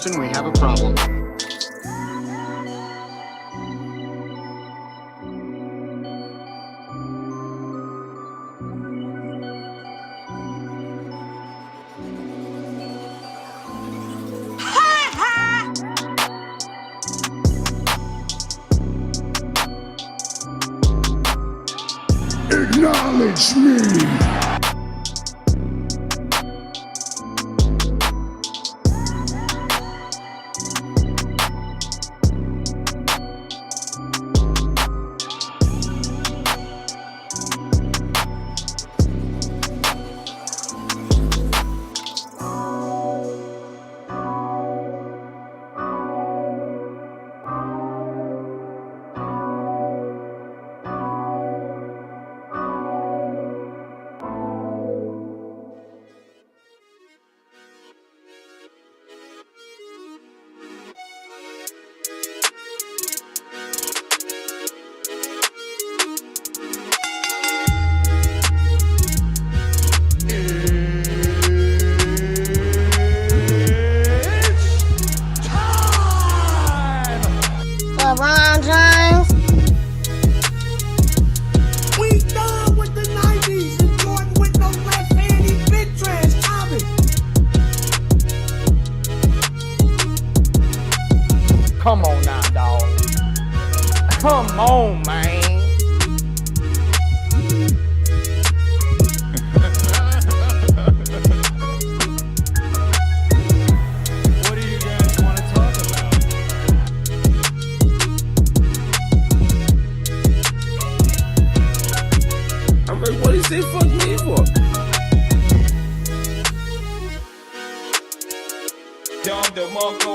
Houston, we have a problem. Acknowledge me! LeBron James. We done with the 90s and Jordan with no left hand, he big trash, Tommy. Come on now, dog. Come on, man. What do you guys want to talk about? I'm like, what did he say fuck me for? Dom DeMarco.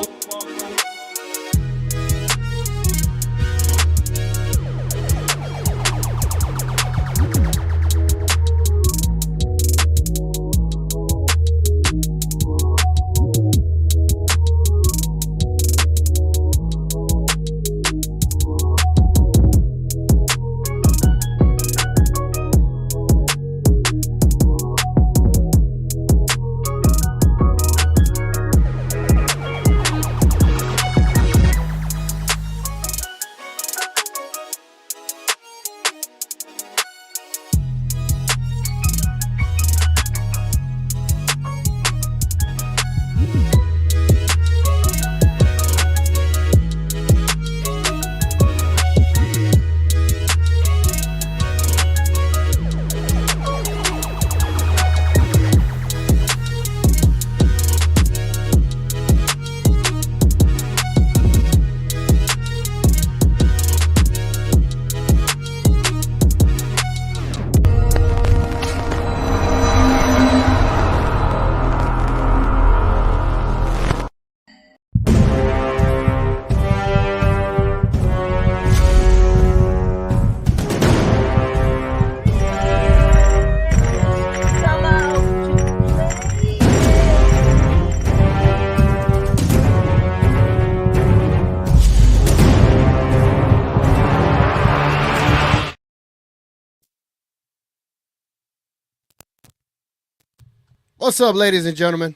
What's up, ladies and gentlemen?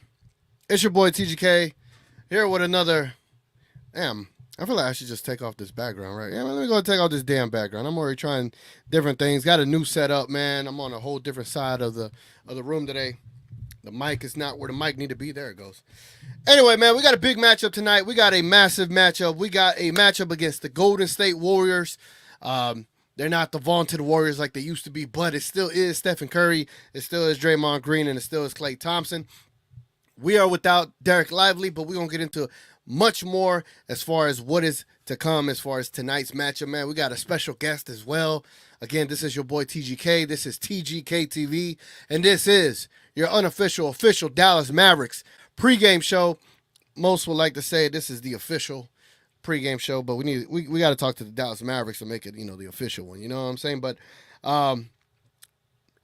It's your boy TGK here with another. Damn, I feel like I should just take off this background, right? Yeah, let me go take off this damn background. I'm already trying different things. Got a new setup, man. I'm on a whole different side of the room today. The mic is not where the mic need to be. There it goes. Anyway, man, we got a big matchup tonight. We got a massive matchup. We got a matchup against the Golden State Warriors. They're not the vaunted Warriors like they used to be, but it still is Stephen Curry. It still is Draymond Green, and it still is Klay Thompson. We are without Derek Lively, but we're going to get into much more as far as what is to come as far as tonight's matchup, man. We got a special guest as well. Again, this is your boy TGK. This is TGK TV, and this is your unofficial, official Dallas Mavericks pregame show. Most would like to say this is the official pregame show, but we got to talk to the Dallas Mavericks to make it, the official one. You know what I'm saying? But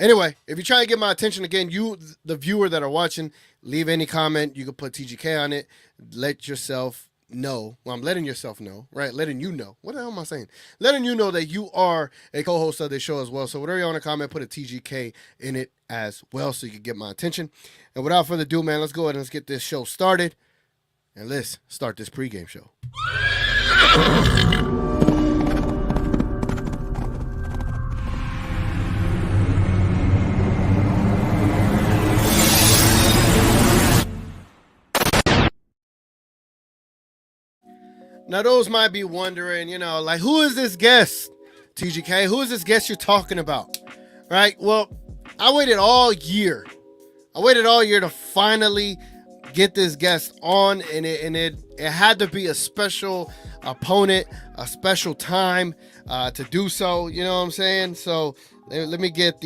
anyway, if you're trying to get my attention again, you, the viewer that are watching, leave any comment. You can put TGK on it. Let yourself know. Well, I'm letting yourself know, right? Letting you know. What the hell am I saying? Letting you know that you are a co-host of this show as well. So whatever you want to comment, put a TGK in it as well so you can get my attention. And without further ado, man, let's go ahead and let's get this show started. and let's start this pregame show. Now, those might be wondering, like, who is this guest, TGK? Who is this guest you're talking about? Right? Well, I waited all year. To finally get this guest on, and it had to be a special opponent, a special time to do so. You know what I'm saying? So let me get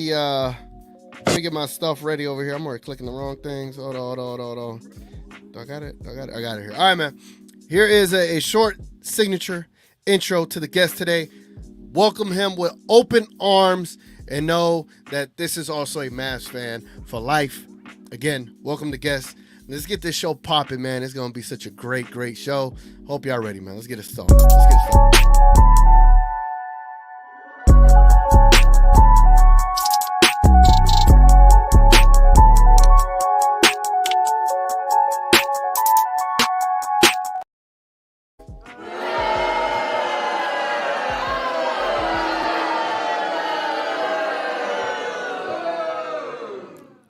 my stuff ready over here. I'm already clicking the wrong things. Hold on. Do I got it? I got it here. All right, man. Here is a short signature intro to the guest today. Welcome him with open arms and know that this is also a Mavs fan for life. Again, welcome the guest. Let's get this show popping, man. It's going to be such a great show. Hope y'all ready, man. Let's get it started.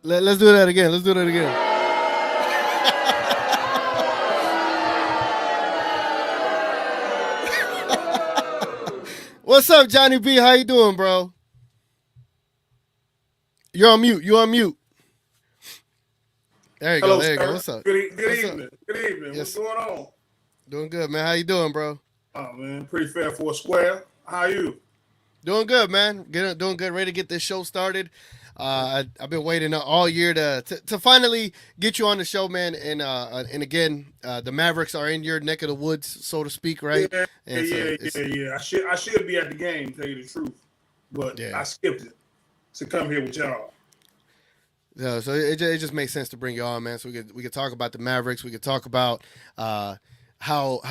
Let's do that again. What's up, Johnny B? How you doing, bro? You're on mute. There you go. What's up? Good evening. Yes. What's going on? Doing good, man. How you doing, bro? Oh, man, pretty fair for a square. How are you? Doing good, man. Doing good. Ready to get this show started. I've been waiting all year to finally get you on the show, man. And again, the Mavericks are in your neck of the woods, so to speak, right? Yeah. Yeah. I should be at the game, tell you the truth, but I skipped it to come here with y'all. Yeah, so it just makes sense to bring you on, man. So we could talk about the Mavericks. We could talk about how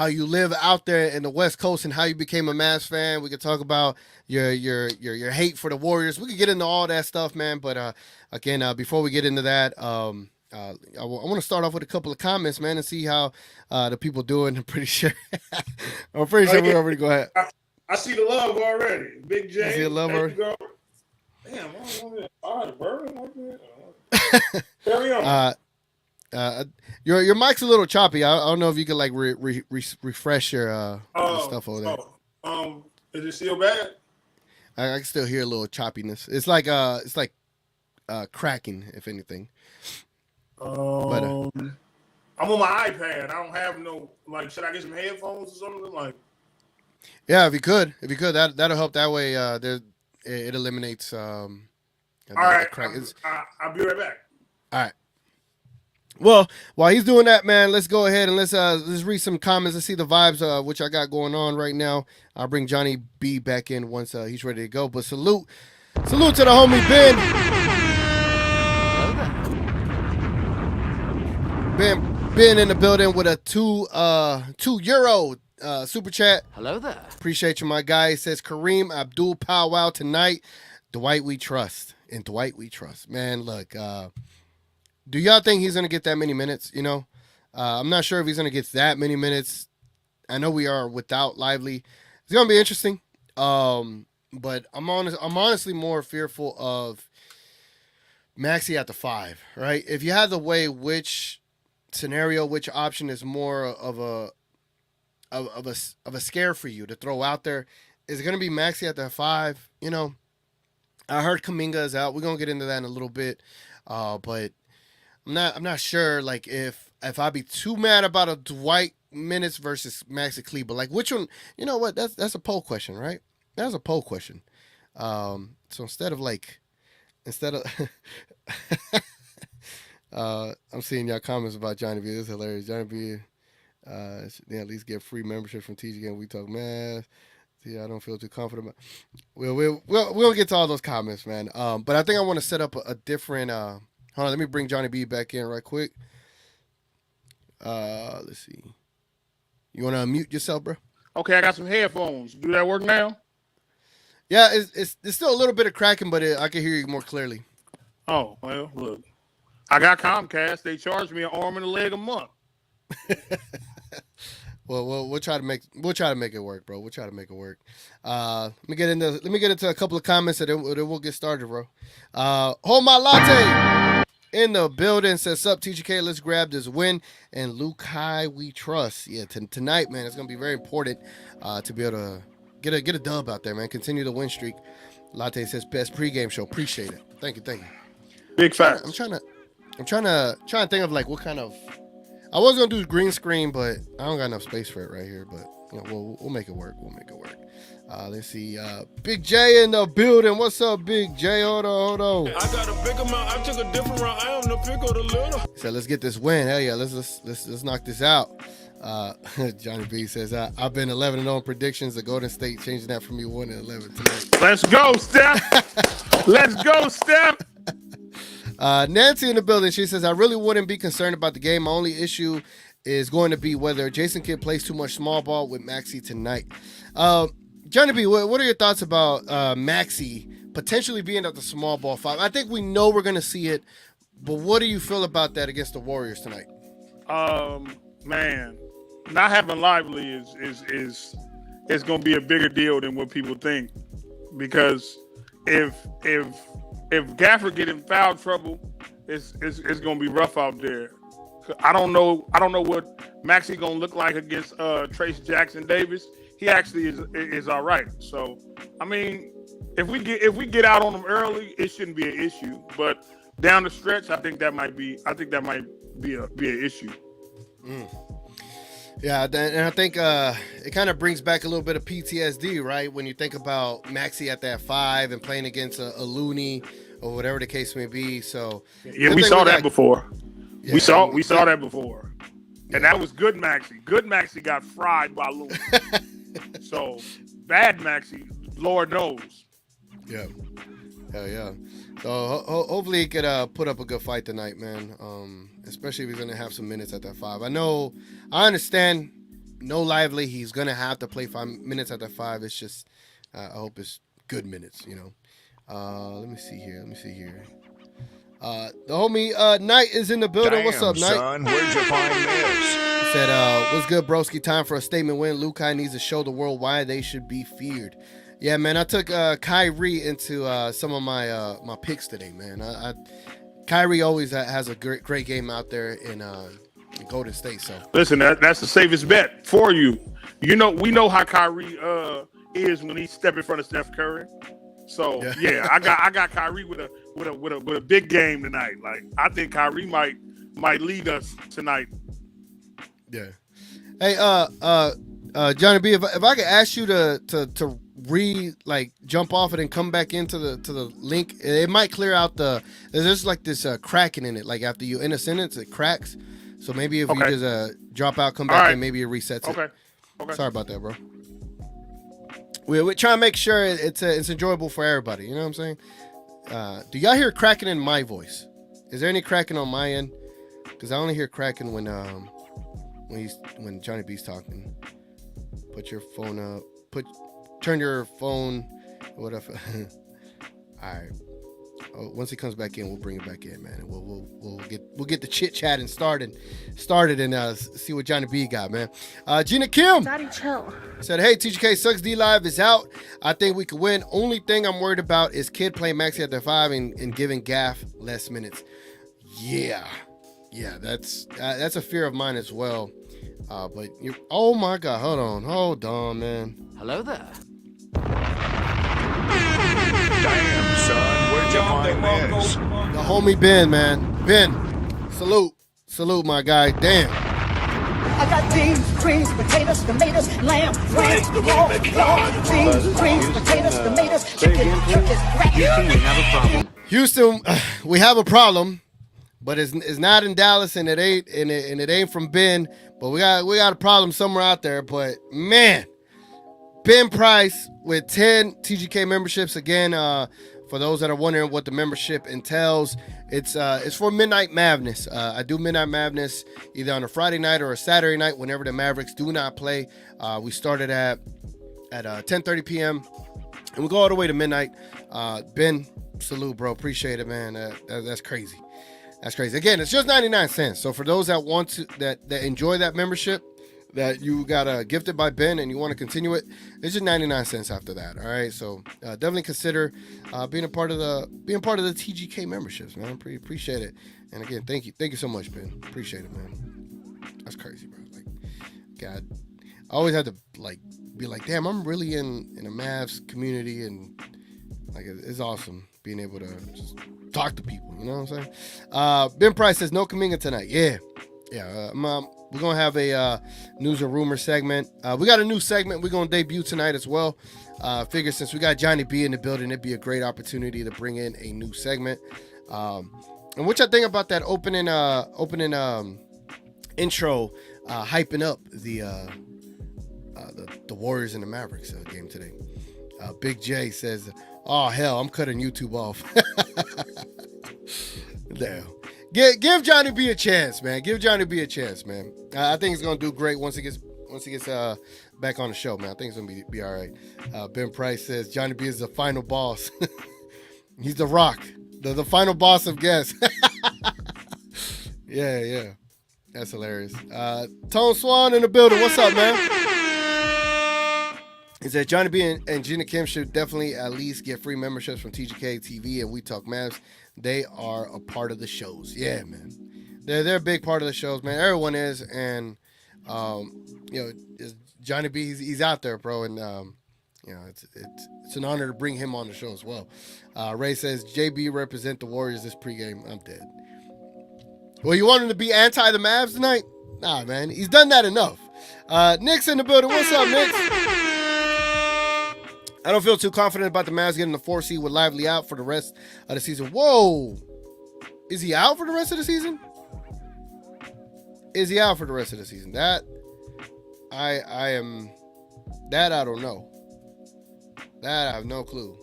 you live out there in the West Coast and how you became a Mavs fan. We could talk about your hate for the Warriors. We could get into all that stuff, man. But again, before we get into that, I want to start off with a couple of comments, man, and see how the people doing. I'm pretty sure we're already go ahead. I see the love already. Big J. I see the love already. Damn, the bourbon like that. Carry on. Your mic's a little choppy. I don't know if you could like refresh your stuff over there. Is it still bad? I can still hear a little choppiness. It's like cracking, if anything. I'm on my iPad. I don't have no should I get some headphones or something like? Yeah, if you could, that'll help. That way, it eliminates. All right, I'll be right back. All right. Well, while he's doing that, man, let's go ahead and let's read some comments and see the vibes which I got going on right now. I'll bring Johnny B back in once he's ready to go. But salute to the homie Ben in the building with a €2 super chat. Hello there. Appreciate you, my guy. It says Kareem Abdul powwow tonight. Dwight we trust. And Dwight we trust. Man, look, do y'all think he's going to get that many minutes? I'm not sure if he's going to get that many minutes. I know we are without Lively. It's going to be interesting. But I'm honestly more fearful of Maxey at the 5, right? If you had the way which scenario, which option is more of a scare for you to throw out there, is it going to be Maxey at the 5? I heard Kuminga is out. We're going to get into that in a little bit. But I'm not sure like if I'd be too mad about a Dwight minutes versus Maxi Kleber. Like which one? You know what? That's a poll question, right? That's a poll question. So instead of I'm seeing y'all comments about Johnny B. This is hilarious. Johnny B. Should at least get free membership from TG and we talk Mavs. See, I don't feel too confident. We'll get to all those comments, man. But I think I want to set up a different. Hold on, let me bring Johnny B back in right quick. Let's see. You want to unmute yourself, bro? Okay, I got some headphones. Do that work now? Yeah, it's still a little bit of cracking, but I can hear you more clearly. Oh, well, look. I got Comcast. They charge me an arm and a leg a month. Well, we'll try to make it work, bro. We'll try to make it work. Let me get into a couple of comments and then we'll get started, bro. Hold my latte in the building says, "Sup, TGK? Let's grab this win and Lukai we trust." Yeah, tonight, man, it's gonna be very important to be able to get a dub out there, man. Continue the win streak. Latte says, "Best pregame show." Appreciate it. Thank you. Big facts. I'm trying to think of like what kind of. I was gonna do green screen, but I don't got enough space for it right here. But you know, we'll make it work. Let's see. Big J in the building. What's up, Big J? Hold on. I got a big amount. I took a different route. I am the pick of the little. So let's get this win. Hell yeah, let's knock this out. Johnny B says, I've been 11-0 in predictions. The Golden State changing that for me 1-11 tonight. Let's go, Steph. Let's go, Steph. Nancy in the building. She says, I really wouldn't be concerned about the game. My only issue is going to be whether Jason Kidd plays too much small ball with Maxey tonight. Johnny B, what are your thoughts about Maxey potentially being at the small ball 5? I think we know we're going to see it, but what do you feel about that against the Warriors tonight? Man, not having Lively is going to be a bigger deal than what people think, because if Gafford get in foul trouble, it's going to be rough out there. I don't know what Maxey going to look like against Trace Jackson Davis. He actually is all right. So, I mean, if we get out on him early, it shouldn't be an issue. But down the stretch, I think that might be an issue. Yeah, and I think it kind of brings back a little bit of PTSD, right? When you think about Maxey at that 5 and playing against a Looney or whatever the case may be. So yeah, we saw that before. Yeah, we saw that before, and that was good Maxey. Good Maxey got fried by Looney. So bad Maxey, Lord knows. Yeah, hell yeah. So hopefully he could put up a good fight tonight, man. Especially if he's gonna have some minutes at that 5. I understand. No Lively, he's gonna have to play 5 minutes at that 5. It's just, I hope it's good minutes, you know. Let me see here. The homie Knight is in the building. Damn, what's up, Knight? Son, where'd you find this? He said, what's good, broski? Time for a statement win. Lukai needs to show the world why they should be feared. Yeah, man, I took Kyrie into some of my picks today, man. Kyrie always has a great game out there in Golden State. So listen, that's the safest bet for you. You know, we know how Kyrie is when he step in front of Steph Curry. So yeah, I got Kyrie with a big game tonight. Like, I think Kyrie might lead us tonight. Yeah. Hey, Johnny B, if I could ask you to jump off it and come back into the link, it might clear out there's like this cracking in it. Like after you end a sentence, it cracks. So maybe if you just drop out, come back, and maybe it resets it. Okay. Sorry about that, bro. We're trying to make sure it's enjoyable for everybody. You know what I'm saying? Do y'all hear cracking in my voice? Is there any cracking on my end? Because I only hear cracking when Johnny B's talking. Put your phone up. Turn your phone. Whatever. All right. Once he comes back in, we'll bring it back in, man. And we'll get the chit chatting started and see what Johnny B got, man. Gina Kim Daddy, chill. Said, hey, TGK sucks. D Live is out. I think we could win. Only thing I'm worried about is Kidd playing Maxey at the 5 and giving Gaff less minutes. Yeah, that's a fear of mine as well. But oh my God, hold on, man. Hello there. Damn, son, where'd you find this? The homie Ben, man. Ben, salute my guy. Damn. I got beans, greens, potatoes, tomatoes, lamb, rams, beans, greens, potatoes, tomatoes, chicken, Houston, we have a problem. Houston, we have a problem, but it's not in Dallas, and it ain't from Ben. But we got a problem somewhere out there. But man, Ben Price with 10 TGK memberships again. For those that are wondering what the membership entails, it's for Midnight Madness. I do Midnight Madness either on a Friday night or a Saturday night whenever the Mavericks do not play. We started at 10:30 p.m. and we go all the way to midnight. Ben, salute, bro. Appreciate it, man. That's crazy. That's crazy. Again, it's just 99 cents. So for those that want to that enjoy that membership, that you got gifted by Ben and you want to continue it, it's just 99 cents after that. All right. So definitely consider being a part of the TGK memberships, man. Appreciate it. And again, thank you so much, Ben. Appreciate it, man. That's crazy, bro. Like, God, I always had to be like, damn, I'm really in a Mavs community, and like it's awesome being able to just talk to people. You know what I'm saying? Ben Price says no Kaminga tonight. Yeah. We're gonna have a news and rumor segment. We got a new segment we're gonna debut tonight as well. Figure since we got Johnny B in the building, it'd be a great opportunity to bring in a new segment. And what y'all think about that opening intro, hyping up the Warriors and the Mavericks game today? Big J says, "Oh hell, I'm cutting YouTube off." Damn. Give Johnny B a chance, man. Give Johnny B a chance, man. I think he's gonna do great once he gets back on the show, man. I think it's gonna be all right. Ben Price says Johnny B is the final boss. He's the Rock, the final boss of guests. Yeah. That's hilarious. Tone Swan in the building. What's up, man? He said Johnny B and Gina Kim should definitely at least get free memberships from TGK TV and We Talk Mavs. They are a part of the shows. Yeah, man. They're a big part of the shows, man. Everyone is, and Johnny B, he's out there, bro, and it's an honor to bring him on the show as well. Ray says JB represent the Warriors this pregame. I'm dead. Well, you want him to be anti the Mavs tonight? Nah, man. He's done that enough. Nick's in the building. What's up, Nick? I don't feel too confident about the Mavs getting the 4 seed with Lively out for the rest of the season. Whoa. Is he out for the rest of the season? Is he out for the rest of the season? That I don't know. That I have no clue.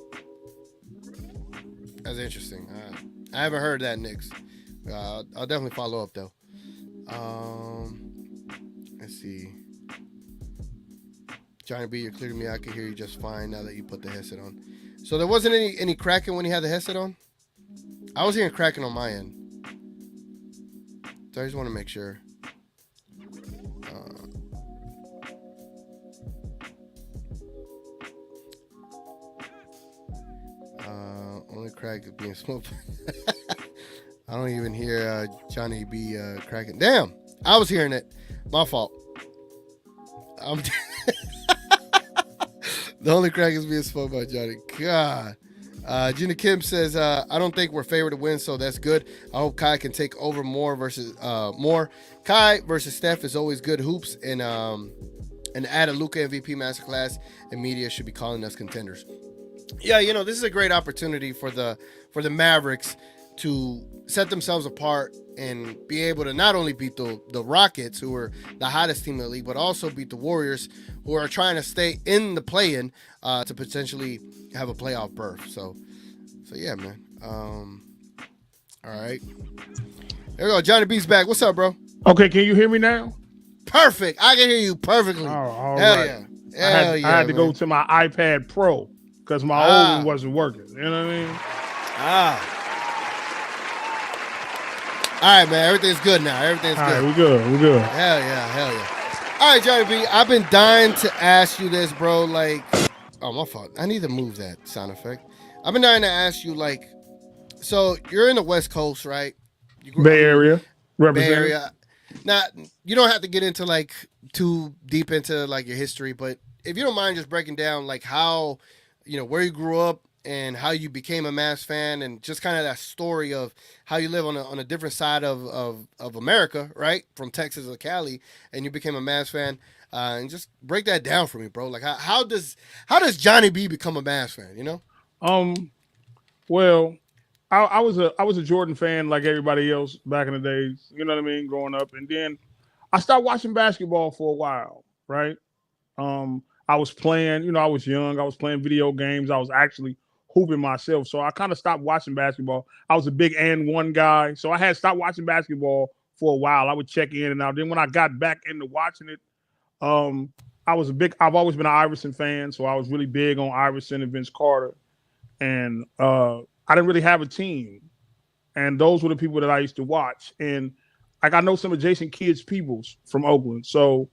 That's interesting. I haven't heard that, Knicks. I'll definitely follow up though. Let's see. Johnny B, you're clear to me. I can hear you just fine now that you put the headset on. So there wasn't any cracking when he had the headset on? I was hearing cracking on my end. So I just want to make sure. Only crack is being smoked. I don't even hear Johnny B cracking. Damn, I was hearing it. My fault. The only crack is being smoked by Johnny. God. Gina Kim says, I don't think we're favored to win, so that's good. I hope Kai can take over more versus more. Kai versus Steph is always good hoops, and add a Luka MVP masterclass, and media should be calling us contenders. Yeah, this is a great opportunity for the Mavericks to set themselves apart and be able to not only beat the Rockets, who are the hottest team in the league, but also beat the Warriors, who are trying to stay in the play-in to potentially have a playoff berth. So yeah, man. All right. There we go. Johnny B's back. What's up, bro? Okay, can you hear me now? Perfect. I can hear you perfectly. Oh, all Hell right. yeah. I had to go to my iPad Pro because my old one wasn't working. You know what I mean? All right, man. Everything's good now. Everything's good. All right, we good. Hell yeah. All right, Johnny B. I've been dying to ask you this, bro. Like, oh, my fault. I need to move that sound effect. I've been dying to ask you, like, so you're in the West Coast, right? Bay Area. Bay Area. Now, you don't have to get into, like, too deep into, like, your history, but if you don't mind just breaking down, like, how, where you grew up, and how you became a Mavs fan, and just kind of that story of how you live on a different side of America, right? From Texas to Cali, and you became a Mavs fan. And just break that down for me, bro. Like how does Johnny B become a Mavs fan? Well, I was a Jordan fan like everybody else back in the days. You know what I mean, growing up, and then I started watching basketball for a while, right? I was playing. I was young. I was playing video games. I was actually hooping myself. So I kind of stopped watching basketball. I was a big and one guy. So I had stopped watching basketball for a while. I would check in and out. Then when I got back into watching it, I've always been an Iverson fan. So I was really big on Iverson and Vince Carter. And I didn't really have a team. and those were the people that I used to watch. And like I know some of Jason Kidd's peoples from Oakland, so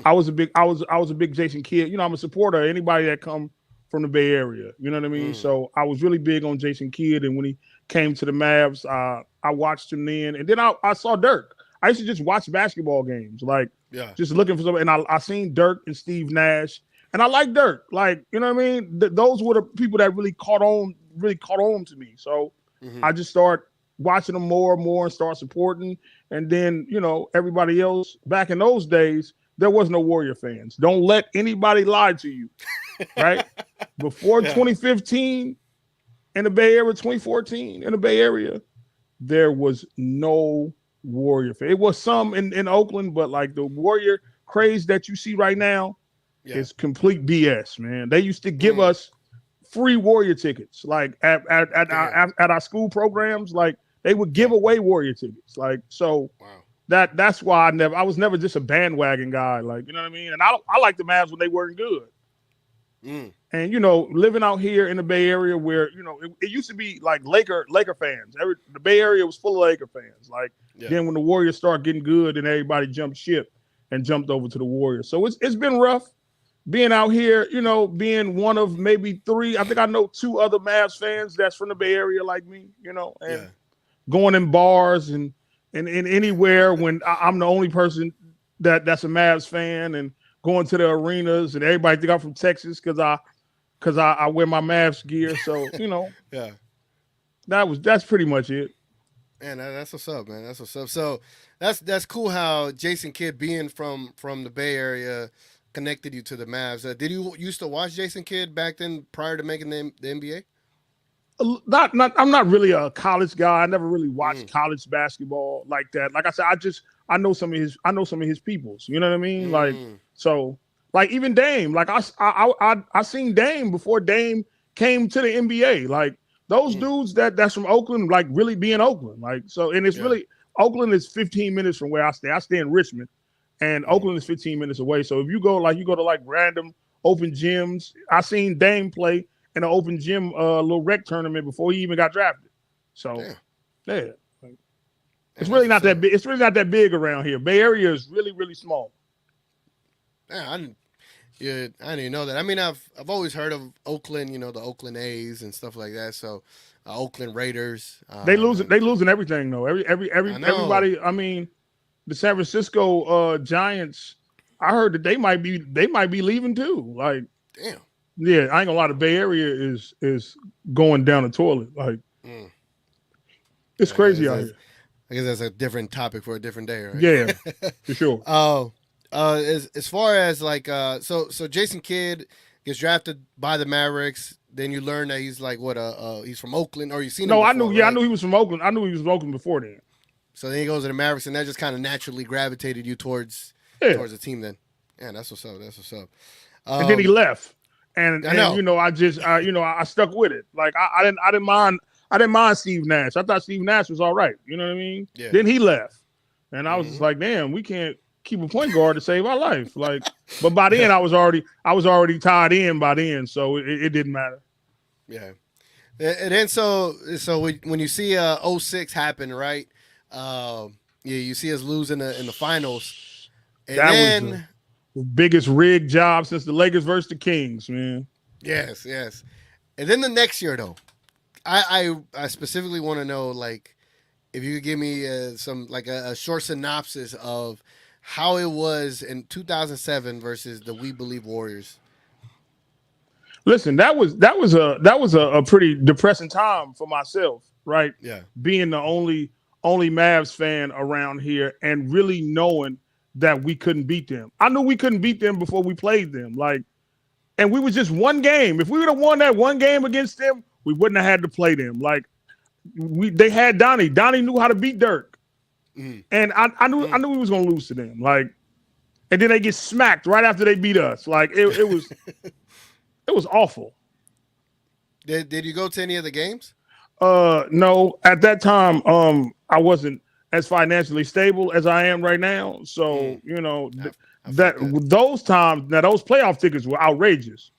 I was a big Jason Kidd. I'm a supporter of anybody that come from the Bay Area. You know what I mean? So I was really big on Jason Kidd, and when he came to the Mavs, I watched him then, and then I saw Dirk. I used to just watch basketball games, like just looking for something. And I seen Dirk and Steve Nash, and I like Dirk. Like, you know what I mean? Those were the people that really caught on to me. So I just started watching them more and more and start supporting. And then, everybody else back in those days, there was no Warrior fans. Don't let anybody lie to you, right? Before 2015 in the Bay Area, 2014 in the Bay Area, there was no Warrior fan. It was some in Oakland, but like the Warrior craze that you see right now is complete BS, man. They used to give us free Warrior tickets, like at our school programs, like they would give away Warrior tickets, like so. Wow. That's why I was never just a bandwagon guy, like, you know what I mean? And I like the Mavs when they weren't good. And living out here in the Bay Area where it used to be like Laker fans. The Bay Area was full of Laker fans. Like then when the Warriors start getting good, then everybody jumped ship and jumped over to the Warriors. So it's been rough being out here. Being one of maybe three. I think I know two other Mavs fans that's from the Bay Area like me. And going in bars and anywhere when I'm the only person that's a Mavs fan, and going to the arenas, and everybody think I'm from Texas because I wear my Mavs gear. So that's pretty much it. Man, that's what's up, man. That's what's up. So that's cool how Jason Kidd being from the Bay Area connected you to the Mavs. Did you used to watch Jason Kidd back then prior to making the NBA? I'm not really a college guy. I never really watched college basketball like that. Like I said, I know some of his peoples. You know what I mean? Like so, like even Dame. Like I seen Dame before Dame came to the NBA. Like those dudes that's from Oakland, like really be in Oakland. Like so, and it's really Oakland is 15 minutes from where I stay. I stay in Richmond, and Oakland is 15 minutes away. So if you go to like random open gyms, I seen Dame play in an open gym little rec tournament before he even got drafted. So it's really not that big. It's really not that big around here. Bay Area is really, really small. Yeah, I didn't even know that. I mean, I've always heard of Oakland, the Oakland A's and stuff like that. So Oakland Raiders. They losing everything though. Everybody. I mean, the San Francisco Giants. I heard that they might be leaving too. Like, damn. Yeah, I ain't gonna lie. The Bay Area is going down the toilet. Like, it's crazy out here. I guess that's a different topic for a different day, right? Yeah, for sure. As far as like, so Jason Kidd gets drafted by the Mavericks. Then you learn that he's like he's from Oakland, or you seen him before, I knew. Yeah, right? I knew he was from Oakland. I knew he was from Oakland before then. So then he goes to the Mavericks, and that just kind of naturally gravitated you towards the team. Then, yeah, that's what's up. That's what's up. And then he left. And I stuck with it. Like I didn't mind Steve Nash. I thought Steve Nash was all right. You know what I mean? Yeah. Then he left, and I was just like, damn, we can't keep a point guard to save our life. Like, but by then I was already tied in by then, so it didn't matter. Yeah. And then so when you see 06 happen, right? You see us lose in the finals, and then. Was biggest rig job since the Lakers versus the Kings, man. Yes. And then the next year, though, I specifically want to know, like, if you could give me some, like, a short synopsis of how it was in 2007 versus the We Believe Warriors. Listen, that was a pretty depressing time for myself, right? Yeah. Being the only Mavs fan around here and really knowing that we couldn't beat them. I knew we couldn't beat them before we played them. Like, and we was just one game. If we would have won that one game against them, we wouldn't have had to play them. Like, they had Donnie. Donnie knew how to beat Dirk. And I knew we was gonna lose to them. Like, and then they get smacked right after they beat us. Like, it was it was awful. Did you go to any of the games? No. At that time, I wasn't as financially stable as I am right now. So, those times, now those playoff tickets were outrageous,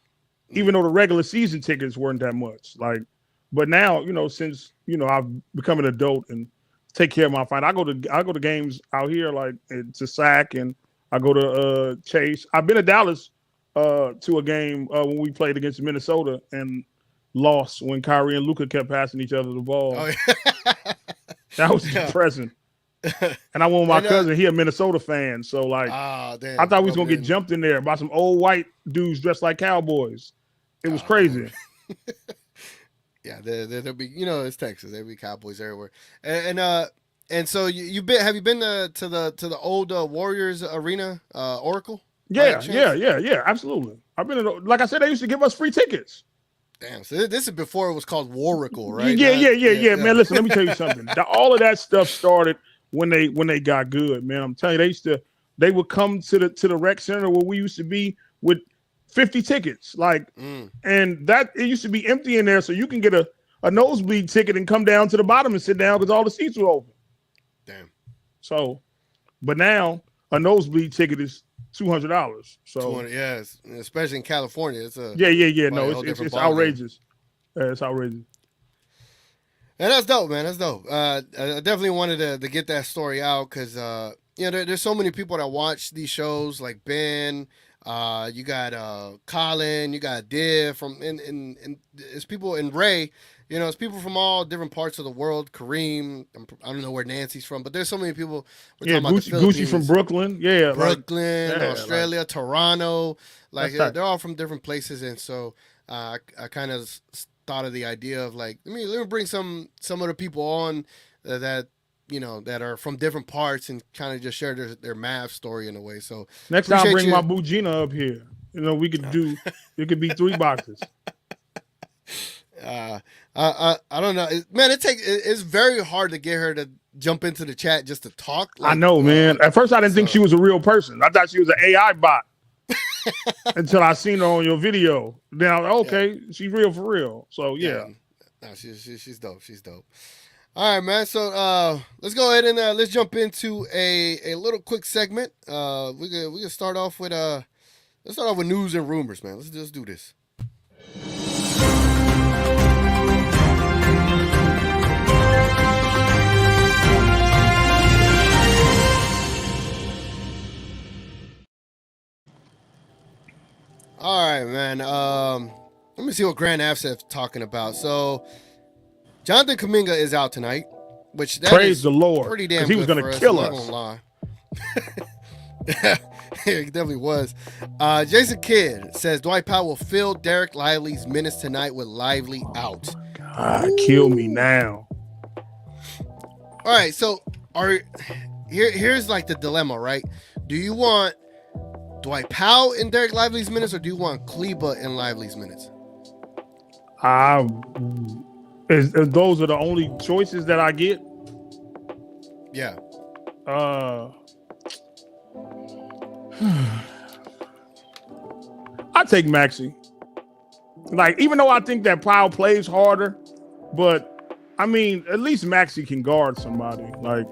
even though the regular season tickets weren't that much. Like, But now, since I've become an adult and take care of my fight, I go to games out here like to Sac, and I go to Chase. I've been to Dallas to a game when we played against Minnesota and lost when Kyrie and Luca kept passing each other the ball. Oh, yeah. That was Yeah. depressing. And I went with my And, cousin. He a Minnesota fan, so like Damn, I thought we was gonna rubbing get in. jumped in there by some old white dudes dressed like cowboys. It was crazy. Yeah, there'll be, it's Texas. There'll be Cowboys everywhere. And so have you been to the old Warriors arena, Oracle? by any Yeah, chance? absolutely. I've been like I said, they used to give us free tickets. Damn. So this is before it was called Warricle, right? Yeah. Man, listen, let me tell you something. All of that stuff started when they got good, man. I'm telling you, they would come to the rec center where we used to be with 50 tickets, and that it used to be empty in there, so you can get a nosebleed ticket and come down to the bottom and sit down because all the seats were open. Damn. So, but now a nosebleed ticket is $200. So 200, yes, especially in California, it's a yeah. probably No, a whole different it's ballgame. outrageous. It's outrageous. And that's dope, man. That's dope. I definitely wanted to get that story out because there's so many people that watch these shows, like Ben. You got Colin, you got Div from and it's people in Ray. It's people from all different parts of the world. Kareem, I don't know where Nancy's from, but there's so many people. We're talking about the Gucci from Philippines, Brooklyn. Yeah, Brooklyn, Australia, Toronto. Like That's they're all from different places, and so I kind of thought of the idea of like let me bring some of the people on that are from different parts and kind of just share their Mavs story in a way. So next time, appreciate bring you. my Bugina up here. We could do. It could be 3 boxes. I don't know, man. It's very hard to get her to jump into the chat just to talk. I know, man. At first, I didn't think she was a real person. I thought she was an AI bot until I seen her on your video. Then I was like, okay, she's real for real. So yeah. No, she's dope. She's dope. All right, man. So let's go ahead and let's jump into a little quick segment. We can start off with let's start off with news and rumors, man. Let's just do this. All right, man. Let me see what Grand Afsef's talking about. So, Jonathan Kuminga is out tonight, which that Praise is the Lord, pretty damn 'cause he was good gonna for kill I'm not us. gonna lie. He definitely was. Jason Kidd says Dwight Powell will fill Derek Lively's minutes tonight with Lively out. God, kill me now. All right, so here's like the dilemma, right? Do you want Dwight Powell in Derek Lively's minutes, or do you want Kleba in Lively's minutes? Those are the only choices that I get. Yeah. I take Maxey. Like, even though I think that Powell plays harder, but I mean, at least Maxey can guard somebody. Like,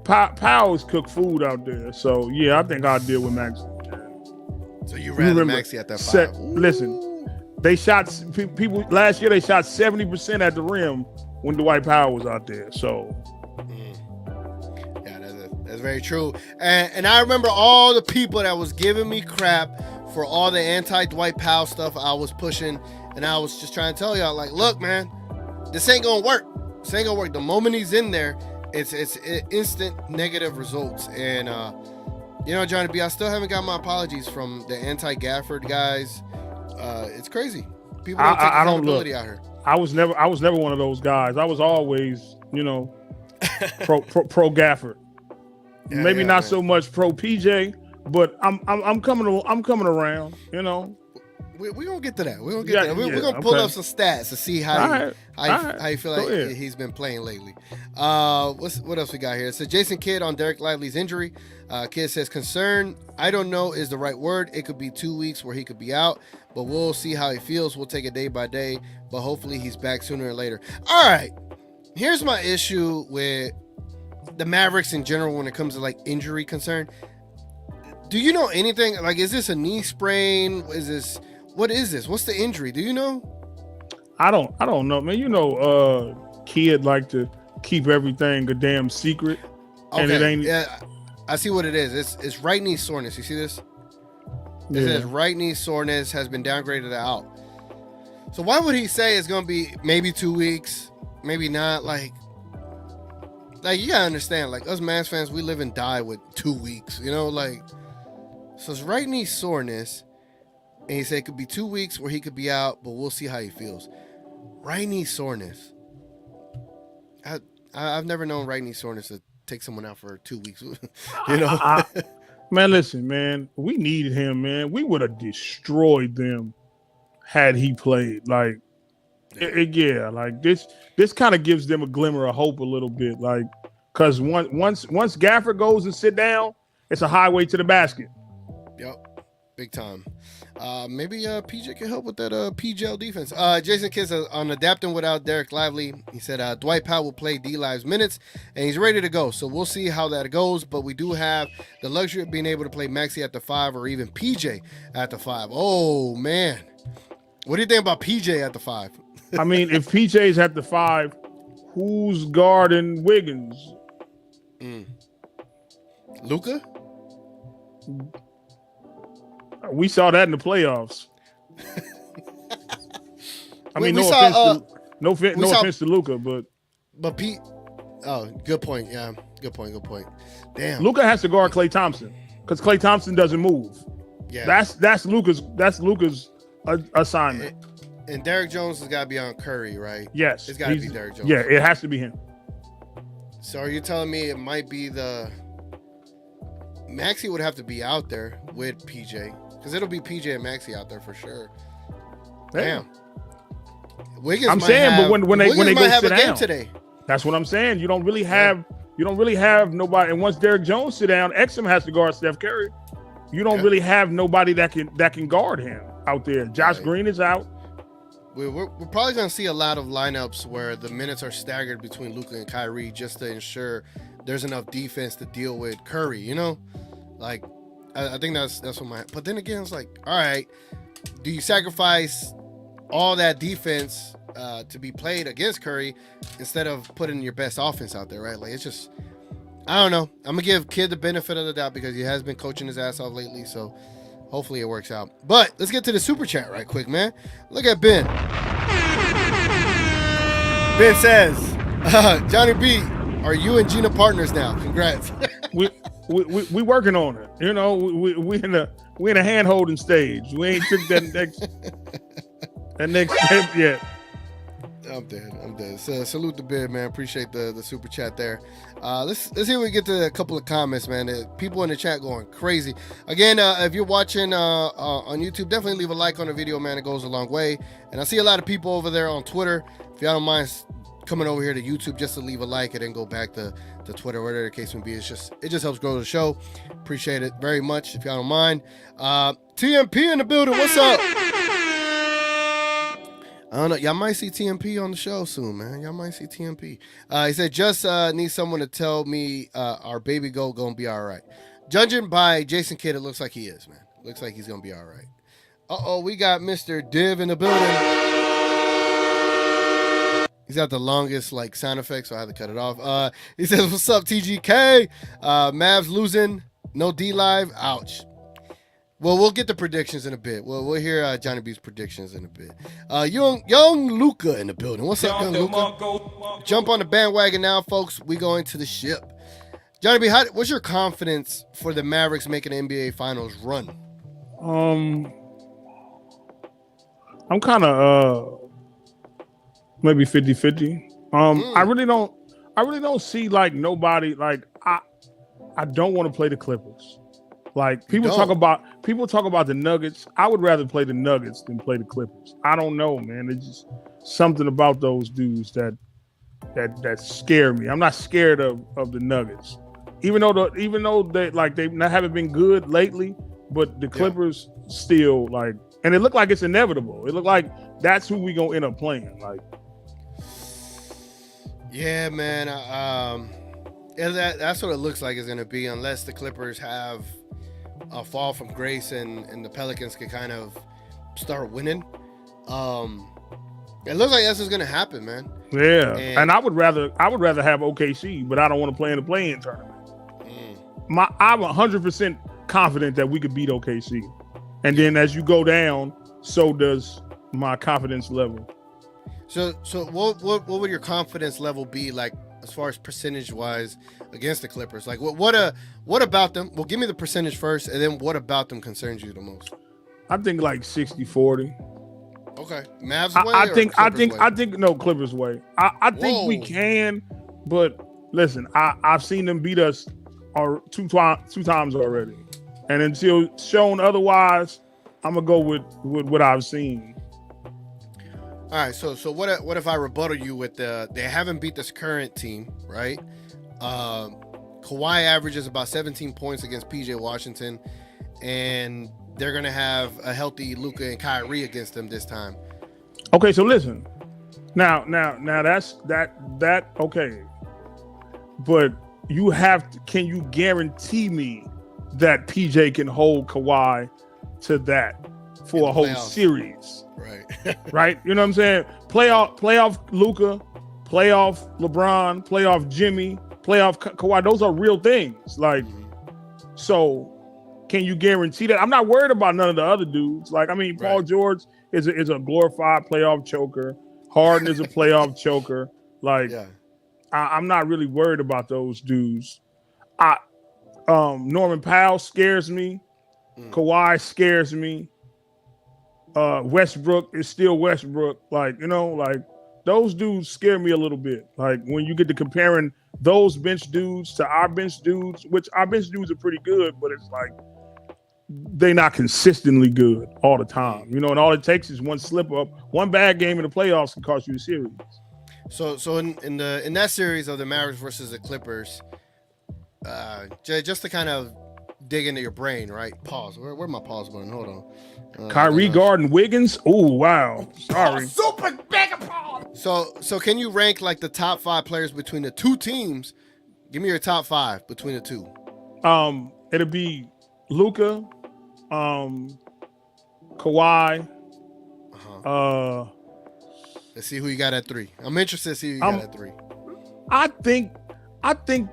Powell's cooked food out there. So yeah, I think I'll deal with Maxey. So you rather Maxey at that 5? Listen, they shot people last year. They shot 70% at the rim when Dwight Powell was out there. So. Yeah, that's very true. And I remember all the people that was giving me crap for all the anti-Dwight Powell stuff I was pushing, and I was just trying to tell y'all, like, look, man, this ain't gonna work. This ain't gonna work. The moment he's in there, it's instant negative results. And Johnny B, I still haven't got my apologies from the anti-Gafford guys. It's crazy. People don't take accountability out here. I was never one of those guys. I was always, pro Gafford. Maybe not so much pro PJ, but I'm coming around. We're gonna get to that. We're gonna get to that. We're gonna pull up some stats to see how you feel like he's been playing lately. What else we got here? It says Jason Kidd on Derek Lively's injury. Kidd says concern, I don't know is the right word. It could be 2 weeks where he could be out, but we'll see how he feels. We'll take it day by day, but hopefully he's back sooner or later. All right. Here's my issue with the Mavericks in general when it comes to like injury concern. Do you know anything? Like, is this a knee sprain? What is this? What's the injury? Do you know? I don't know, man. You know, kid like to keep everything a damn secret, and it ain't. Yeah, I see what it is. It's right knee soreness. You see this? It Yeah. says right knee soreness has been downgraded to out. So why would he say it's gonna be maybe 2 weeks, maybe not? Like you gotta understand, like us Mavs fans, we live and die with 2 weeks. You know, like so it's right knee soreness, and he said it could be 2 weeks or he could be out, but we'll see how he feels. Right knee soreness. I've never known right knee soreness to take someone out for 2 weeks. You know, Man, listen, man. We needed him, man. We would have destroyed them had he played. Like, yeah, like this kind of gives them a glimmer of hope a little bit. Like, because once Gafford goes and sit down, it's a highway to the basket. Yep, big time. Maybe PJ can help with that PGL defense. Jason Kidd says, on adapting without Derek Lively, he said Dwight Powell will play D-Live's minutes, and he's ready to go. So we'll see how that goes, but we do have the luxury of being able to play Maxey at the 5 or even PJ at the 5. Oh, man. What do you think about PJ at the 5? I mean, if PJ's at the 5, who's guarding Wiggins? Luka? We saw that in the playoffs. I mean, no offense to Luka, but Pete. Oh, good point. Yeah, good point. Damn. Luka has to guard Klay Thompson because Klay Thompson doesn't move. Yeah, that's Luka's assignment. And Derrick Jones has got to be on Curry, right? Yes, it's got to be Derrick Jones. Yeah, it has to be him. So are you telling me it might be Maxey would have to be out there with PJ? Because it'll be PJ and Maxey out there for sure. Damn. Wiggins. I'm saying, but when they go have sit a game down today. That's what I'm saying. You don't really have nobody. And once Derrick Jones sit down, Exum has to guard Steph Curry. You don't really have nobody that can guard him out there. Josh Green is out. We're probably going to see a lot of lineups where the minutes are staggered between Luka and Kyrie just to ensure there's enough defense to deal with Curry. You know, like. I think that's what but then again, it's like, all right, do you sacrifice all that defense to be played against Curry instead of putting your best offense out there, right? Like, it's just, I don't know. I'm gonna give Kid the benefit of the doubt because he has been coaching his ass off lately, so hopefully it works out. But let's get to the super chat right quick, man. Look at Ben. Ben says, Johnny B, are you and Gina partners now? Congrats. We working on it. You know, we in a hand holding stage. We ain't took that next step yet. I'm dead. So salute the bid, man. Appreciate the super chat there. Let's see if we get to a couple of comments, man. People in the chat going crazy. Again, if you're watching on YouTube, definitely leave a like on the video, man. It goes a long way. And I see a lot of people over there on Twitter. If y'all don't mind coming over here to YouTube just to leave a like and then go back to Twitter, whatever the case may be. It just helps grow the show. Appreciate it very much if y'all don't mind. TMP in the building. What's up? I don't know. Y'all might see TMP on the show soon, man. Y'all might see TMP. He said, just need someone to tell me our baby goat gonna be all right. Judging by Jason Kidd, it looks like he is, man. Looks like he's gonna be all right. Uh-oh, we got Mr. Div in the building. He's got the longest sound effect, so I had to cut it off. He says, what's up, TGK? Mavs losing, no D-Live. Ouch. Well, we'll get the predictions in a bit. We'll hear Johnny B's predictions in a bit. Young Luka in the building. What's up, young Luka? Jump on the bandwagon now, folks. We go into the ship. Johnny B, what's your confidence for the Mavericks making an NBA Finals run? I'm kind of maybe 50-50. I really don't see nobody I don't want to play the Clippers. Like people talk about the Nuggets. I would rather play the Nuggets than play the Clippers. I don't know, man. It's just something about those dudes that scare me. I'm not scared of the Nuggets, even though they haven't been good lately. But the Clippers still and it looked like it's inevitable. It looked like that's who we gonna end up playing. Yeah, man. That's what it looks like it's gonna be, unless the Clippers have a fall from grace and the Pelicans can kind of start winning. It looks like that's what's gonna happen, man. Yeah, and I would rather have OKC, but I don't want to play in the play-in tournament. I'm 100% confident that we could beat OKC, and then as you go down, so does my confidence level. So what would your confidence level be like as far as percentage wise against the Clippers? Like what about them? Well, give me the percentage first, and then what about them concerns you the most? I think like 60-40. Okay, Mavs way. I think no, Clippers way. I think we can, but listen, I've seen them beat us two times already, and until shown otherwise, I'm gonna go with what I've seen. All right, so what if I rebuttal you with they haven't beat this current team, right? Kawhi averages about 17 points against PJ Washington, and they're gonna have a healthy Luka and Kyrie against them this time. Okay, so listen. Now that's that okay. But you have to, can you guarantee me that PJ can hold Kawhi to that for a whole series? Right. Right? You know what I'm saying? Playoff Luka, playoff LeBron, playoff Jimmy, playoff Kawhi. Those are real things. Like, so can you guarantee that? I'm not worried about none of the other dudes. Like, I mean, Paul George is a glorified playoff choker. Harden is a playoff choker. Like, I'm not really worried about those dudes. Norman Powell scares me. Kawhi scares me. Westbrook is still Westbrook. Like, you know, like those dudes scare me a little bit. Like when you get to comparing those bench dudes to our bench dudes, which our bench dudes are pretty good, but it's like they're not consistently good all the time. You know, and all it takes is one slip up, one bad game in the playoffs can cost you a series. So in that series of the Mavericks versus the Clippers, just to kind of dig into your brain, right? Pause. Where my pause button? Hold on. Kyrie Garden Wiggins. Oh wow. Sorry. Super mega pause. So can you rank like the top 5 players between the two teams? Give me your top 5 between the two. It'll be Luka, Kawhi. Let's see who you got at 3. I'm interested to see who you got at 3. I think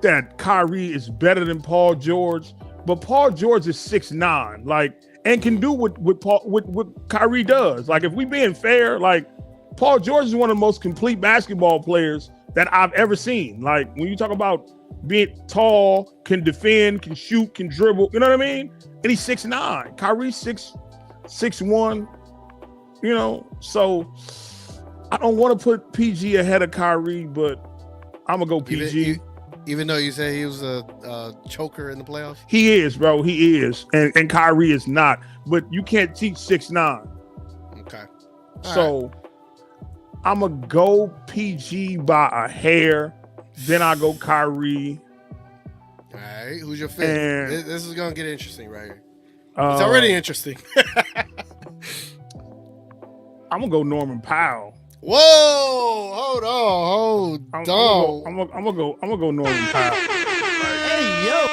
that Kyrie is better than Paul George, but Paul George is 6'9", like, and can do what Kyrie does. Like, if we being fair, like, Paul George is one of the most complete basketball players that I've ever seen. Like, when you talk about being tall, can defend, can shoot, can dribble, you know what I mean? And he's 6'9". Kyrie's 6'1", you know, so I don't want to put PG ahead of Kyrie, but I'm going to go PG. Even though you say he was a choker in the playoffs? He is, bro. He is. And Kyrie is not. But you can't teach 6'9". Okay. So I'm going to go PG by a hair. Then I go Kyrie. All right. Who's your favorite? This is going to get interesting right here. It's already interesting. I'm going to go Norman Powell. Whoa! Hold on. I'm gonna go Norman Powell. Hey yo!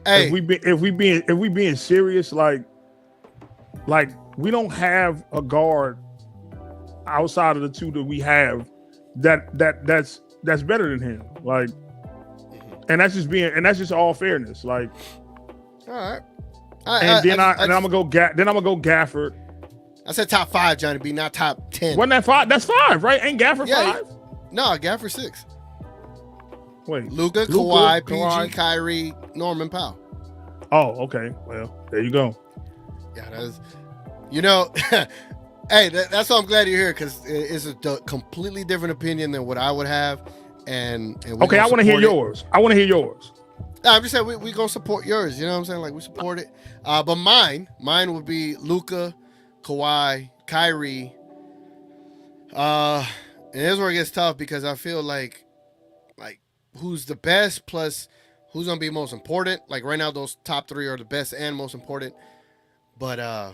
Hey, if we being serious, like we don't have a guard outside of the two that we have that's better than him. Like, and that's just all fairness. Like, all right. Then I'm gonna go Gafford. I said top 5, Johnny B, not top 10. Wasn't that 5? That's 5, right? Ain't Gafford 5? No, Gafford 6. Wait. Luka, Kawhi, PG, Kyrie, Norman Powell. Oh, okay. Well, there you go. Yeah, that's, you know, hey, that's why I'm glad you're here, because it's a completely different opinion than what I would have. And okay, I want to hear yours. No, I'm just saying we gonna support yours. You know what I'm saying? Like, we support it. But mine would be Luka, Kawhi, Kyrie. And here's where it gets tough, because I feel like who's the best plus who's gonna be most important. Like, right now, those top 3 are the best and most important. But I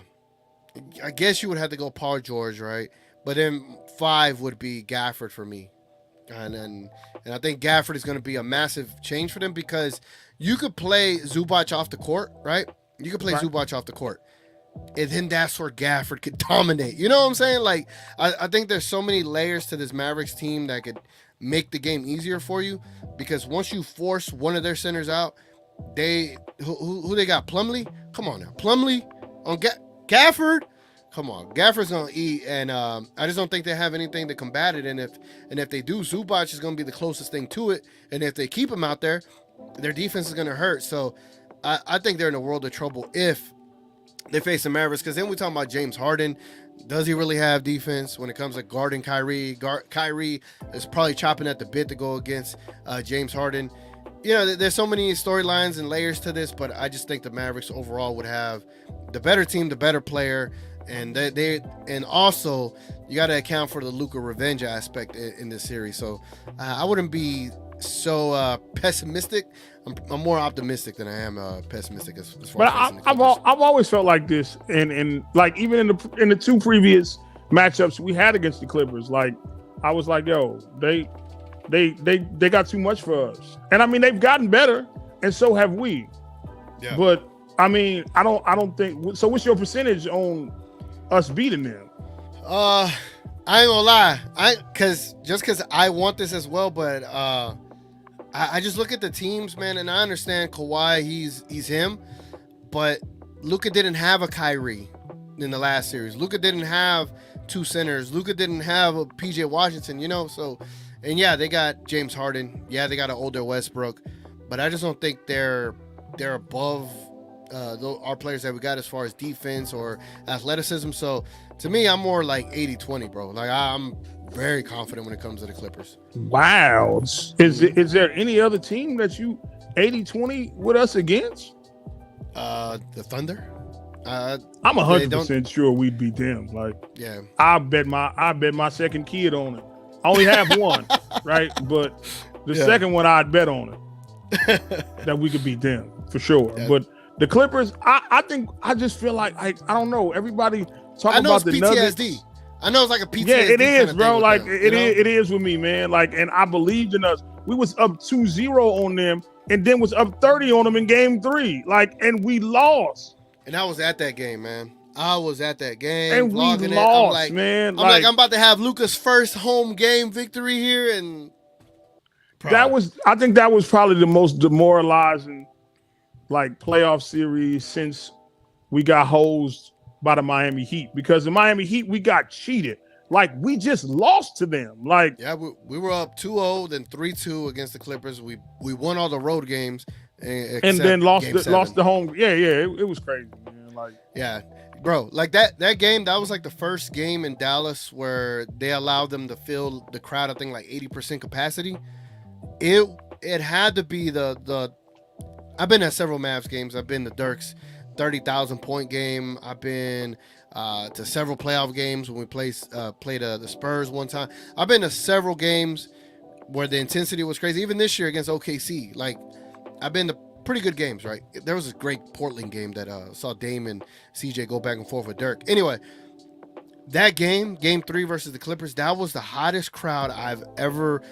guess you would have to go Paul George, right? But then 5 would be Gafford for me. And I think Gafford is going to be a massive change for them, because you could play Zubac off the court, right? You could play Zubac off the court. and then that's where Gafford could dominate. You know what I'm saying? Like, I think there's so many layers to this Mavericks team that could make the game easier for you, because once you force one of their centers out, who they got? Plumlee? Come on now. Plumlee on Gafford? Come on. Gafford's going to eat, and I just don't think they have anything to combat it, and if they do, Zubac is going to be the closest thing to it, and if they keep him out there, their defense is going to hurt. So I think they're in a world of trouble if they face the Mavericks, because then we're talking about James Harden. Does he really have defense when it comes to guarding Kyrie? Kyrie is probably chopping at the bit to go against James Harden. You know, there's so many storylines and layers to this, but I just think the Mavericks overall would have the better team, the better player, and and also you got to account for the Luka revenge aspect in this series. So I wouldn't be so pessimistic. I'm more optimistic than I am pessimistic as far as I've always felt like this, and like even in the two previous matchups we had against the Clippers, like I was like, yo, they got too much for us, and I mean they've gotten better, and so have we. Yeah. But I mean, I don't think so. What's your percentage on us beating them? I ain't gonna lie, because I want this as well, but I just look at the teams, man, and I understand Kawhi, he's him, but Luka didn't have a Kyrie in the last series. Luka didn't have two centers. Luka didn't have a PJ Washington, you know. So, and yeah, they got James Harden. Yeah, they got an older Westbrook, but I just don't think they're above our players that we got as far as defense or athleticism. So to me, I'm more like 80-20, bro. Like I'm very confident when it comes to the Clippers. Wow. Is there any other team that you 80-20 with us against? The Thunder. I'm 100% sure we'd beat them. Like, yeah, I bet my second kid on it. I only have one, right? But the second one I'd bet on it that we could beat them for sure. Yeah. But the Clippers, I just feel like I don't know. Everybody talking about the Nuggets. PTSD. I know it's like a PTSD. Yeah, it is, bro. Like them, it is with me, man. Like, and I believed in us. We was up 2-0 on them, and then was up 30 on them in game 3. Like, and we lost. And I was at that game, man. I was at that game. And we lost, man. I'm about to have Luka's first home game victory here, and I think that was probably the most demoralizing like playoff series since we got hosed by the Miami Heat, because the Miami Heat, we got cheated. Like, we just lost to them. Like, yeah, we were up 2-0, then 3-2 against the Clippers. We won all the road games, and then lost the home. Yeah, it was crazy, man. Like, yeah, bro, like that game, that was like the first game in Dallas where they allowed them to fill the crowd, I think like 80% capacity. It had to be the I've been at several Mavs games. I've been to Dirk's 30,000 point game. I've been to several playoff games when we played the Spurs one time. I've been to several games where the intensity was crazy. Even this year against OKC, like I've been to pretty good games, right? There was a great Portland game that saw Dame and CJ go back and forth with Dirk. Anyway, that game 3 versus the Clippers, that was the hottest crowd I've ever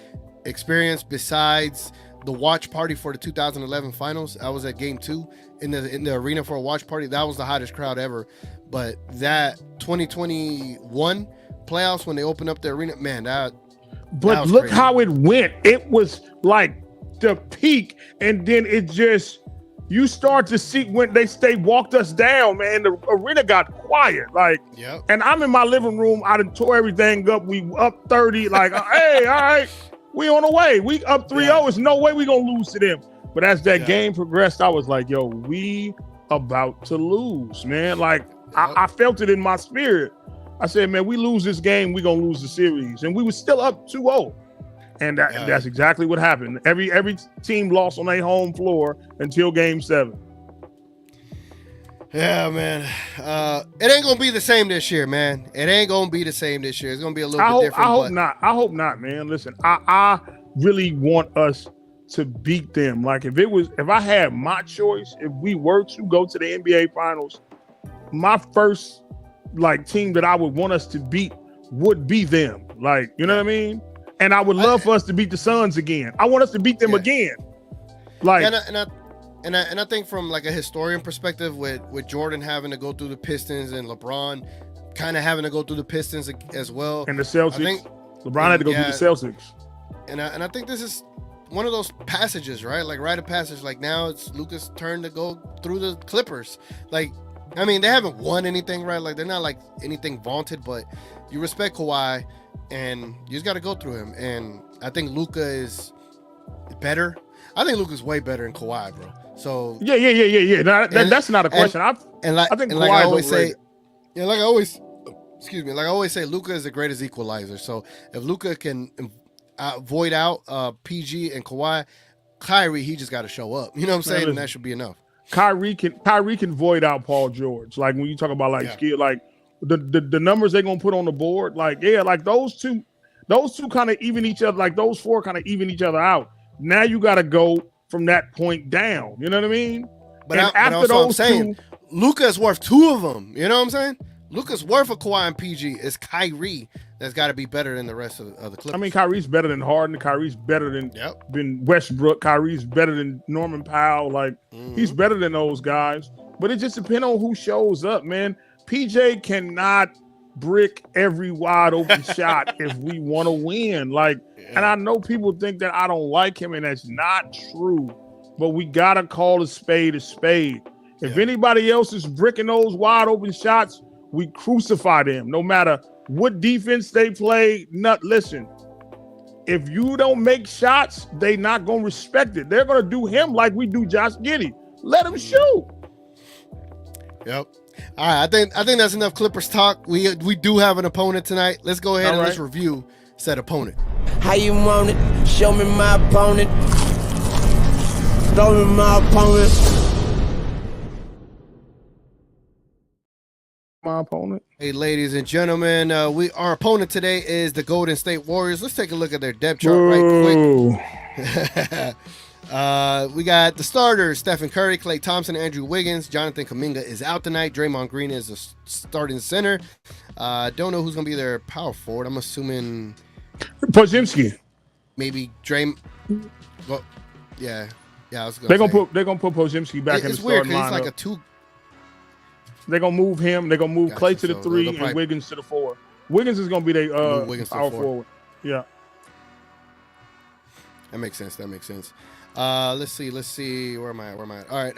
experienced besides the watch party for the 2011 finals. I was at game 2 in the arena for a watch party. That was the hottest crowd ever. But that 2021 playoffs, when they opened up the arena, man, that was look crazy. How it went. It was like the peak, and then it just, you start to see when they walked us down, man. The arena got quiet, like, yep. And I'm in my living room. I done tore everything up. We up 30, like, hey, all right, we on the way. We up 3-0. Yeah. There's no way we gonna lose to them. But as that game progressed, I was like, yo, we about to lose, man. Like, yep. I felt it in my spirit. I said, man, we lose this game, we gonna lose the series. And we were still up 2-0. And that's exactly what happened. Every team lost on their home floor until game 7. Yeah, man. It ain't gonna be the same this year, man. It ain't gonna be the same this year. It's gonna be a little bit different. I hope not, man. Listen, I really want us to beat them. Like, if I had my choice, if we were to go to the NBA Finals, my first team that I would want us to beat would be them. Like, you know what I mean? And I would love for us to beat the Suns again. I want us to beat them again. Like, and And I think from like a historian perspective, with Jordan having to go through the Pistons and LeBron kind of having to go through the Pistons as well, And the Celtics. I think LeBron had to go through the Celtics. And I think this is one of those passages, right? Like rite of passage. Like now it's Luka's turn to go through the Clippers. Like, I mean, they haven't won anything, right? Like they're not like anything vaunted, but you respect Kawhi, and you just got to go through him. And I think Luka is better. I think Luka's way better than Kawhi, bro. So yeah. No, that's not a question. I think like Kawhi I is always overrated. say, yeah, like I always, like I always say, Luka is the greatest equalizer. So if Luka can void out PG and Kawhi, Kyrie, he just got to show up. You know what I'm saying? listen, and that should be enough. Kyrie can void out Paul George. Like when you talk about like skill, like the numbers they're gonna put on the board, like like those two kind of even each other, like those four kind of even each other out. Now you got to go from that point down. You know what I mean? But after those two, Luka is worth two of them. You know what I'm saying? Luka's worth of Kawhi and PG. It's Kyrie that's got to be better than the rest of the Clippers. I mean, Kyrie's better than Harden. Kyrie's better than Westbrook. Kyrie's better than Norman Powell. Like he's better than those guys. But it just depends on who shows up, man. PJ cannot brick every wide open shot if we want to win. Like, and I know people think that I don't like him, and that's not true. But we gotta call a spade a spade. If anybody else is bricking those wide open shots, we crucify them. No matter what defense they play. Listen, if you don't make shots, they not gonna respect it. They're gonna do him like we do Josh Giddey. Let him shoot. Yep. All right, I think that's enough Clippers talk. We do have an opponent tonight. Let's go ahead and let's review said opponent. How you want it? Show me my opponent. Show me my opponent. My opponent. Hey, ladies and gentlemen, our opponent today is the Golden State Warriors. Let's take a look at their depth chart right quick. We got the starters: Stephen Curry, Klay Thompson, Andrew Wiggins. Jonathan Kuminga is out tonight. Draymond Green is a starting center. Don't know who's gonna be their power forward. I'm assuming Podziemski. Maybe Well, yeah. I was they're gonna put Podziemski back in the starting lineup. It's like a two. They're gonna move him. They're gonna move Klay to the 3 and Wiggins to the 4. Wiggins is gonna be their power forward. Yeah. That makes sense. Let's see. Where am I? All right.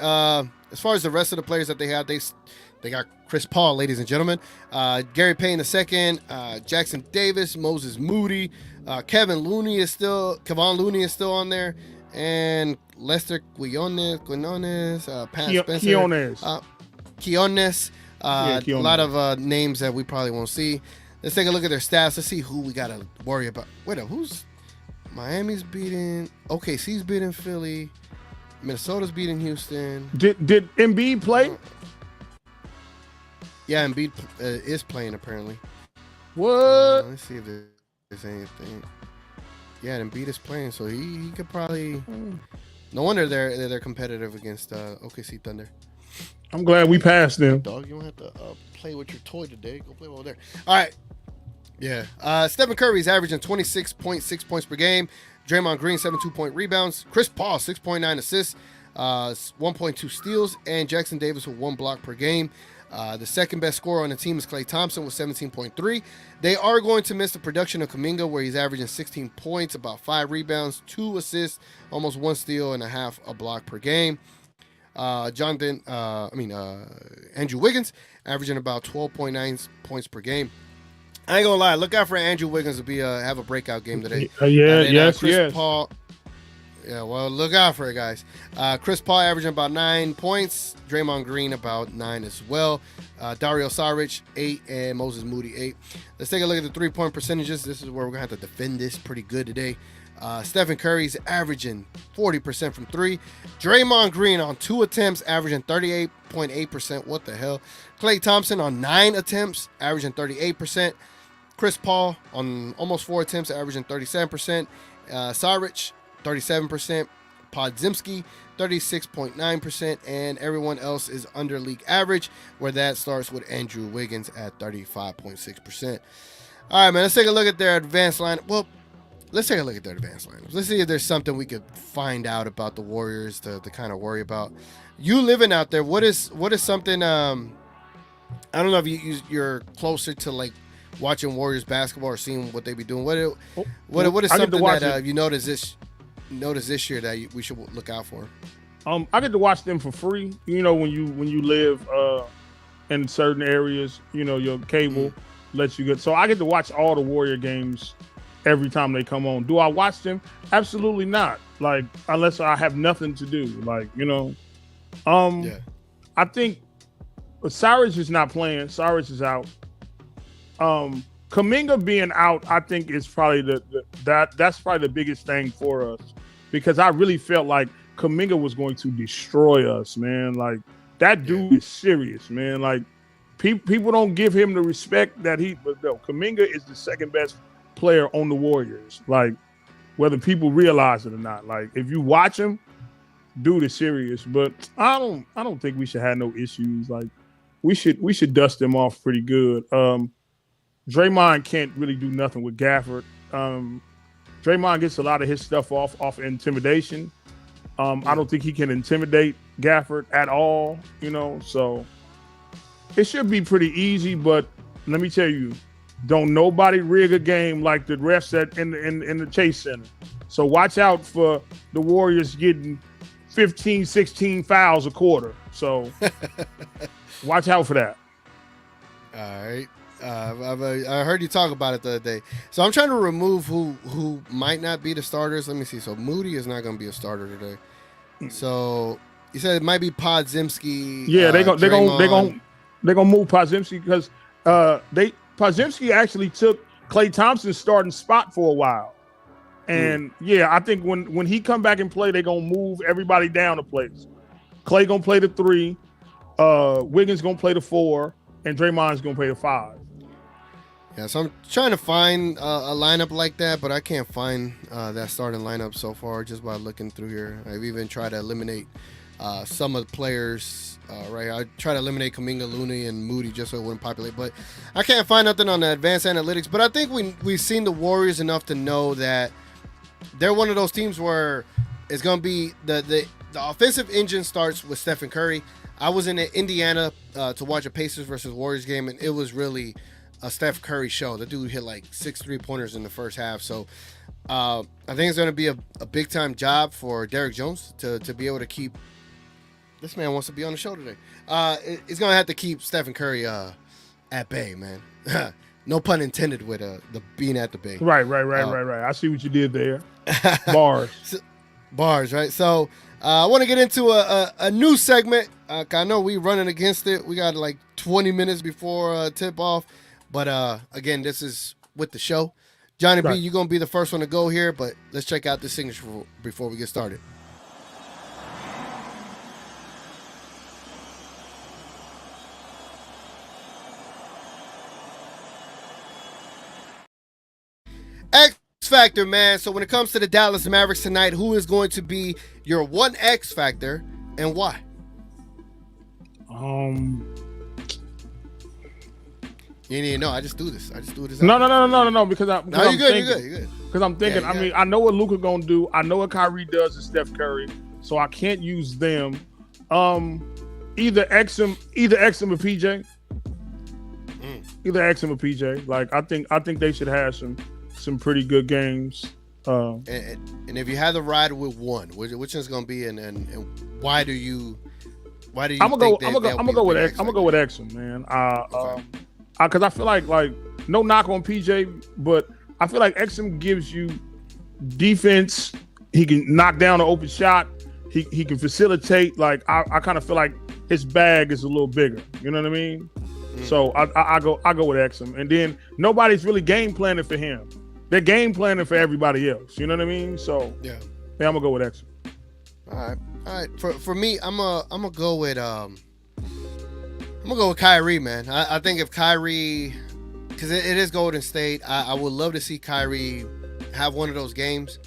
As far as the rest of the players that they have, they got Chris Paul, ladies and gentlemen. Gary Payne II, Jackson Davis, Moses Moody, Kevon Looney is still on there, and Lester Quinones, Pat Spencer, Quinones. A lot of names that we probably won't see. Let's take a look at their stats. Let's see who we gotta worry about. Wait a who's Miami's beating OKC's beating Philly. Minnesota's beating Houston. Did Embiid play? Yeah, Embiid is playing apparently. What? Let's see if there's anything. Yeah, Embiid is playing, so he could probably. No wonder they're competitive against OKC Thunder. I'm glad we passed them. Dog, you don't have to play with your toy today. Go play over there. All right. Yeah. Stephen Curry's averaging 26.6 points per game. Draymond Green, 7.2 rebounds. Chris Paul, 6.9 assists, 1.2 steals, and Jackson Davis with 1 block per game. The second best scorer on the team is Klay Thompson with 17.3. They are going to miss the production of Kuminga, where he's averaging 16 points, about 5 rebounds, 2 assists, almost 1 steal, and a block per game. Andrew Wiggins averaging about 12.9 points per game. I ain't gonna lie, look out for Andrew Wiggins to have a breakout game today. Chris Paul. Yeah, well, look out for it, guys. Chris Paul averaging about 9 points. Draymond Green about 9 as well. Dario Saric 8 and Moses Moody 8. Let's take a look at the 3-point percentages. This is where we're gonna have to defend this pretty good today. Stephen Curry's averaging 40% from 3. Draymond Green on 2 attempts, averaging 38.8%. What the hell? Klay Thompson on 9 attempts, averaging 38%. Chris Paul on almost 4 attempts, averaging 37%. Saric, 37%. Podziemski, 36.9%. And everyone else is under league average, where that starts with Andrew Wiggins at 35.6%. All right, man, let's take a look at their advanced line. Well, let's take a look at their advanced lineups. Let's see if there's something we could find out about the Warriors to kind of worry about. You living out there, what is something? I don't know if you're closer to like watching Warriors basketball or seeing what they be doing. What is something that you notice this year that we should look out for? I get to watch them for free. You know, when you live in certain areas, you know, your cable lets you get. So I get to watch all the Warrior games every time they come on. Do I watch them? Absolutely not. Like, unless I have nothing to do. Like, you know, I think Cyrus is not playing. Cyrus is out. Kuminga being out, I think is probably that's probably the biggest thing for us, because I really felt like Kuminga was going to destroy us, man. Like, that dude is serious, man. Like, people don't give him the respect that but no, Kuminga is the second best player on the Warriors. Like, whether people realize it or not. Like, if you watch him, dude is serious. But I don't think we should have no issues. Like, we should dust them off pretty good. Draymond can't really do nothing with Gafford. Draymond gets a lot of his stuff off intimidation. I don't think he can intimidate Gafford at all, you know. So it should be pretty easy, but let me tell you, don't nobody rig a game like the refs in the Chase Center. So watch out for the Warriors getting 15, 16 fouls a quarter. So watch out for that. All right. I heard you talk about it the other day. So I'm trying to remove who might not be the starters. Let me see. So Moody is not going to be a starter today. So you said it might be Podziemski. Yeah, they're gonna move Podziemski because Podziemski actually took Klay Thompson's starting spot for a while. And I think when he come back and play, they're gonna move everybody down a place. Klay gonna play the 3, Wiggins gonna play the 4, and Draymond's gonna play the 5. Yeah, so I'm trying to find a lineup like that, but I can't find that starting lineup so far just by looking through here. I've even tried to eliminate some of the players. Right, I try to eliminate Kuminga, Looney, and Moody just so it wouldn't populate, but I can't find nothing on the advanced analytics. But I think we've seen the Warriors enough to know that they're one of those teams where it's going to be the offensive engine starts with Stephen Curry. I was in Indiana to watch a Pacers versus Warriors game, and it was really a Steph Curry show. The dude hit like 6 3-pointers in the first half. So I think it's going to be a big-time job for Derrick Jones to be able to keep – this man wants to be on the show today. He's going to have to keep Stephen Curry at bay, man. No pun intended with the being at the bay. Right. I see what you did there. Bars, right? So I want to get into a new segment. I know we running against it. We got like 20 minutes before tip-off. But again, this is with the show. Johnny B, you're going to be the first one to go here, but let's check out the signature before we get started. X Factor, man. So when it comes to the Dallas Mavericks tonight, who is going to be your one X Factor and why? You need to know. I just do this. No. Because you're good. Because I'm thinking. I mean, I know what Luka gonna do. I know what Kyrie does to Steph Curry. So I can't use them. Either X him or PJ. Either X him or PJ. Like I think they should have some pretty good games. And if you had to ride with one, which one's gonna be, and why do you? I'm gonna go with Exum, man. Because I feel like no knock on PJ, but I feel like Exum gives you defense. He can knock down an open shot. He can facilitate. Like I kind of feel like his bag is a little bigger. You know what I mean? So I go with Exum, and then nobody's really game planning for him. They're game planning for everybody else. You know what I mean? So yeah, I'm gonna go with Exum. All right. For me, I'm gonna go with Kyrie, man. I think if Kyrie, because it is Golden State, I would love to see Kyrie have one of those games.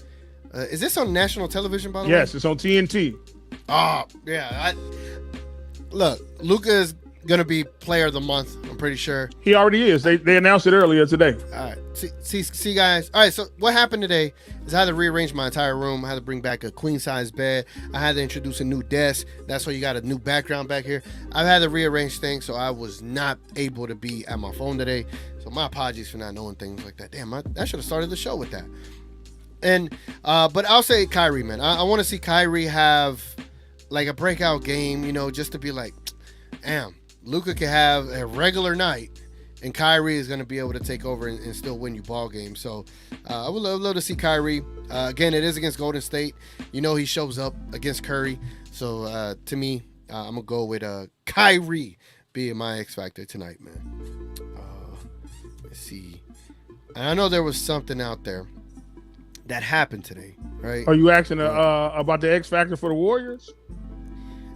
Is this on national television, by the way? Yes, it's on TNT. Oh, yeah. Look, Luka gonna be player of the month. I'm pretty sure. He already is. They announced it earlier today. All right, see, guys. All right, so what happened today is I had to rearrange my entire room. I had to bring back a queen size bed. I had to introduce a new desk. That's why you got a new background back here. I've had to rearrange things, so I was not able to be at my phone today. So my apologies for not knowing things like that. Damn, I should have started the show with that. And but I'll say Kyrie, man. I want to see Kyrie have like a breakout game, just to be like, damn, Luka can have a regular night, and Kyrie is going to be able to take over and still win you ball games. So I would love to see Kyrie. Again, it is against Golden State. He shows up against Curry. So to me, I'm going to go with Kyrie being my X Factor tonight, man. Let's see. And I know there was something out there that happened today, right? Are you asking about the X Factor for the Warriors?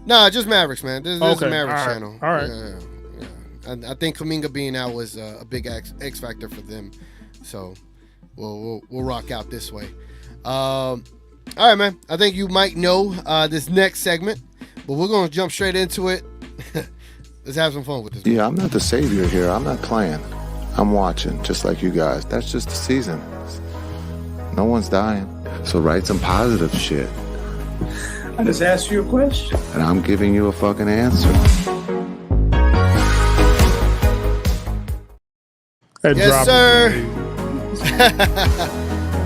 Nah, just Mavericks, man. This is Okay. a Mavericks All right. channel. All right. Yeah. I think Kuminga being out was a big X factor for them. So we'll rock out this way. All right, man. I think you might know this next segment, but we're gonna jump straight into it. Let's have some fun with this. Yeah, I'm not the savior here. I'm not playing. I'm watching, just like you guys. That's just the season. No one's dying. So write some positive shit. I just asked you a question. And I'm giving you a fucking answer. Yes, sir.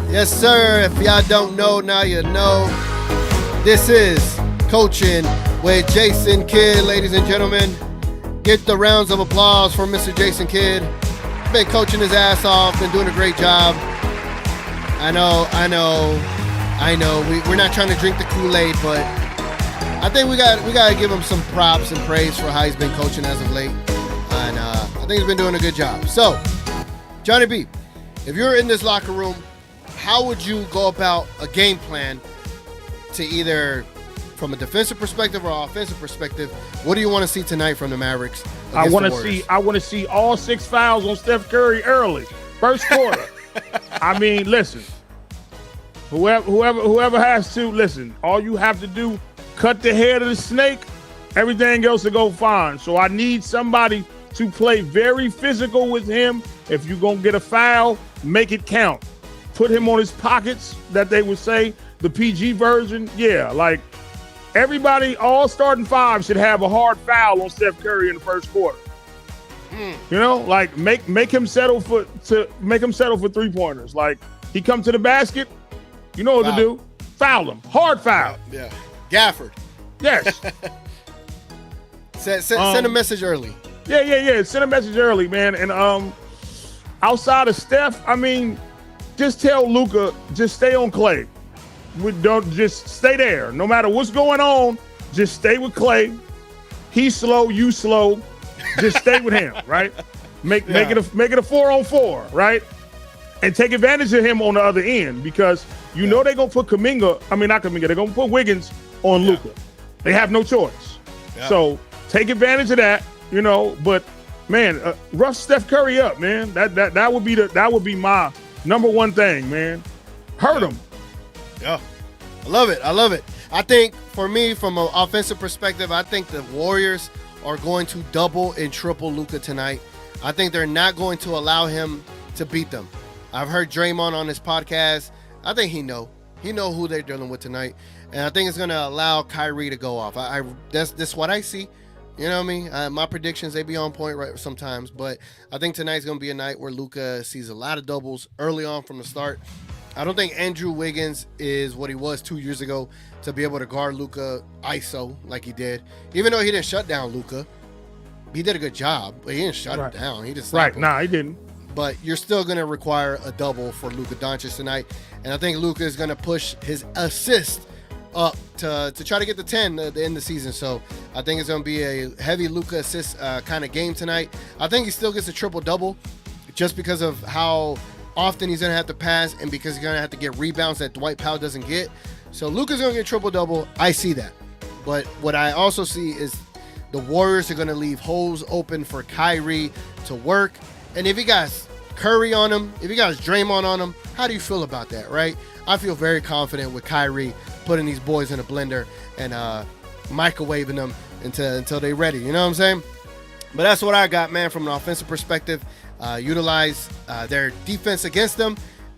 Yes, sir. If y'all don't know, now you know. This is Coaching with Jason Kidd, ladies and gentlemen. Get the rounds of applause for Mr. Jason Kidd. Been coaching his ass off, been doing a great job. I know. We're not trying to drink the Kool-Aid, but I think we got to give him some props and praise for how he's been coaching as of late. And I think he's been doing a good job. So, Johnny B, if you're in this locker room, how would you go about a game plan to either, from a defensive perspective or offensive perspective, what do you want to see tonight from the Mavericks? I want to see all 6 fouls on Steph Curry early, first quarter. I mean, listen. Whoever has to, listen, all you have to do, cut the head of the snake, everything else will go fine. So I need somebody to play very physical with him. If you're going to get a foul, make it count. Put him on his pockets, that they would say, the PG version. Yeah, like everybody, all starting five should have a hard foul on Steph Curry in the first quarter. Like make him settle for 3-pointers. Like he come to the basket, you know what to do. Foul him. Hard foul. Yeah. Gafford. Yes. Send a message early. Yeah. Send a message early, man. And outside of Steph, I mean, just tell Luka, just stay on Clay. Just stay there. No matter what's going on, just stay with Clay. He's slow, you slow. Just stay with him, right? Make it a 4-on-4, right? And take advantage of him on the other end, because you know they're gonna put they're gonna put Wiggins on Luka. They have no choice. Yeah. So take advantage of that, But man, rough Steph Curry up, man. That would be my number one thing, man. Hurt him. Yeah, I love it. I think for me, from an offensive perspective, I think the Warriors are going to double and triple Luka tonight. I think they're not going to allow him to beat them. I've heard Draymond on his podcast. I think he know who they're dealing with tonight, and I think it's going to allow Kyrie to go off. That's what I see. You know what I mean? My predictions, they be on point right sometimes, but I think tonight's going to be a night where Luka sees a lot of doubles early on from the start. I don't think Andrew Wiggins is what he was 2 years ago to be able to guard Luka ISO like he did. Even though he didn't shut down Luka, he did a good job, but he didn't shut him down. He just right. Nah, he didn't. But you're still going to require a double for Luka Doncic tonight, and I think Luka is going to push his assist up to try to get the 10 at the end of the season. So I think it's going to be a heavy Luka assist kind of game tonight. I think he still gets a triple-double just because of how often he's going to have to pass and because he's going to have to get rebounds that Dwight Powell doesn't get. So Luka's going to get triple-double. I see that. But what I also see is the Warriors are going to leave holes open for Kyrie to work. And if he got Curry on him, if he got Draymond on him, how do you feel about that, right? I feel very confident with Kyrie putting these boys in a blender and microwaving them until they're ready. You know what I'm saying? But that's what I got, man, from an offensive perspective. Utilize their defense against them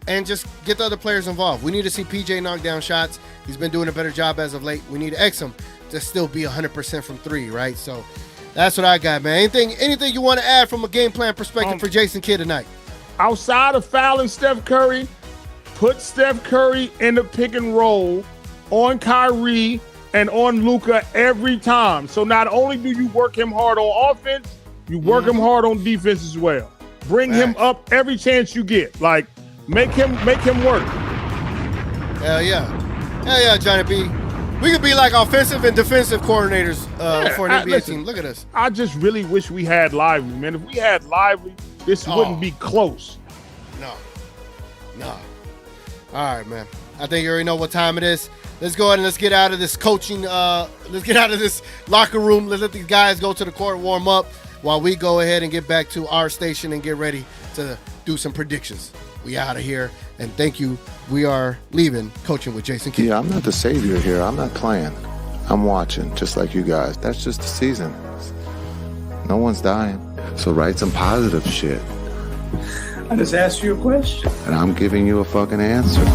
and just get the other players involved. We need to see PJ knock down shots. He's been doing a better job as of late. We need to X him to still be 100% from three, right? So that's what I got, man. Anything you want to add from a game plan perspective for Jason Kidd tonight? Outside of fouling Steph Curry, put Steph Curry in the pick and roll on Kyrie and on Luka every time. So not only do you work him hard on offense, you work him hard on defense as well. Bring him up every chance you get. Like, make him work. Hell yeah, Johnny B. We could be like offensive and defensive coordinators for an NBA team. Look at us. I just really wish we had Lively, man. If we had Lively, this wouldn't be close. No. All right, man. I think you already know what time it is. Let's go ahead and let's get out of this coaching. Let's get out of this locker room. Let's let these guys go to the court, warm up, while we go ahead and get back to our station and get ready to do some predictions. We out of here, and thank you. We are leaving Coaching with Jason Kidd. Yeah, I'm not the savior here. I'm not playing. I'm watching, just like you guys. That's just the season. No one's dying. So write some positive shit. I just asked you a question. And I'm giving you a fucking answer.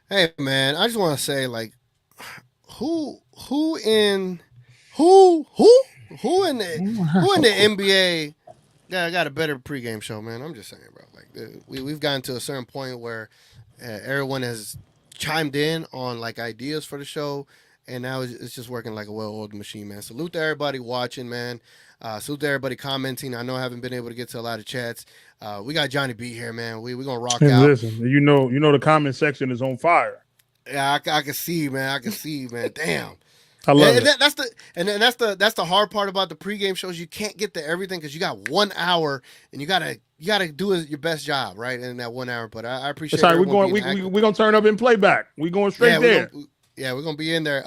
Hey man, I just want to say, like, who in the NBA got a better pregame show, man? I'm just saying, bro. Like, we've gotten to a certain point where everyone has chimed in on like ideas for the show, and now it's just working like a well-oiled machine, man. Salute to everybody watching, man. Salute to everybody commenting. I know I haven't been able to get to a lot of chats. We got Johnny B here, man. We're gonna rock out. Listen, you know the comment section is on fire. Yeah, I can see, man. Damn. I love it. That's the hard part about the pregame shows. You can't get to everything because you got 1 hour and you gotta do your best job, right, in that 1 hour. But I appreciate. Sorry, we're gonna turn up in playback. We're going straight there. We're going to be in there.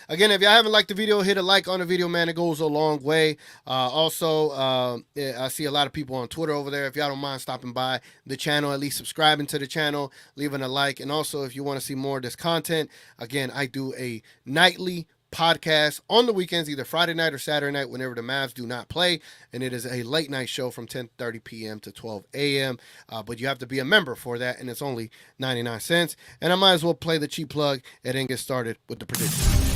Again, if y'all haven't liked the video, hit a like on the video, man. It goes a long way. Also, I see a lot of people on Twitter over there. If y'all don't mind stopping by the channel, at least subscribing to the channel, leaving a like. And also, if you want to see more of this content, again, I do a nightly podcast on the weekends, either Friday night or Saturday night, whenever the Mavs do not play, and it is a late night show from 10:30 p.m. to 12 a.m. But you have to be a member for that, and it's only 99 cents. And I might as well play the cheap plug and then get started with the predictions.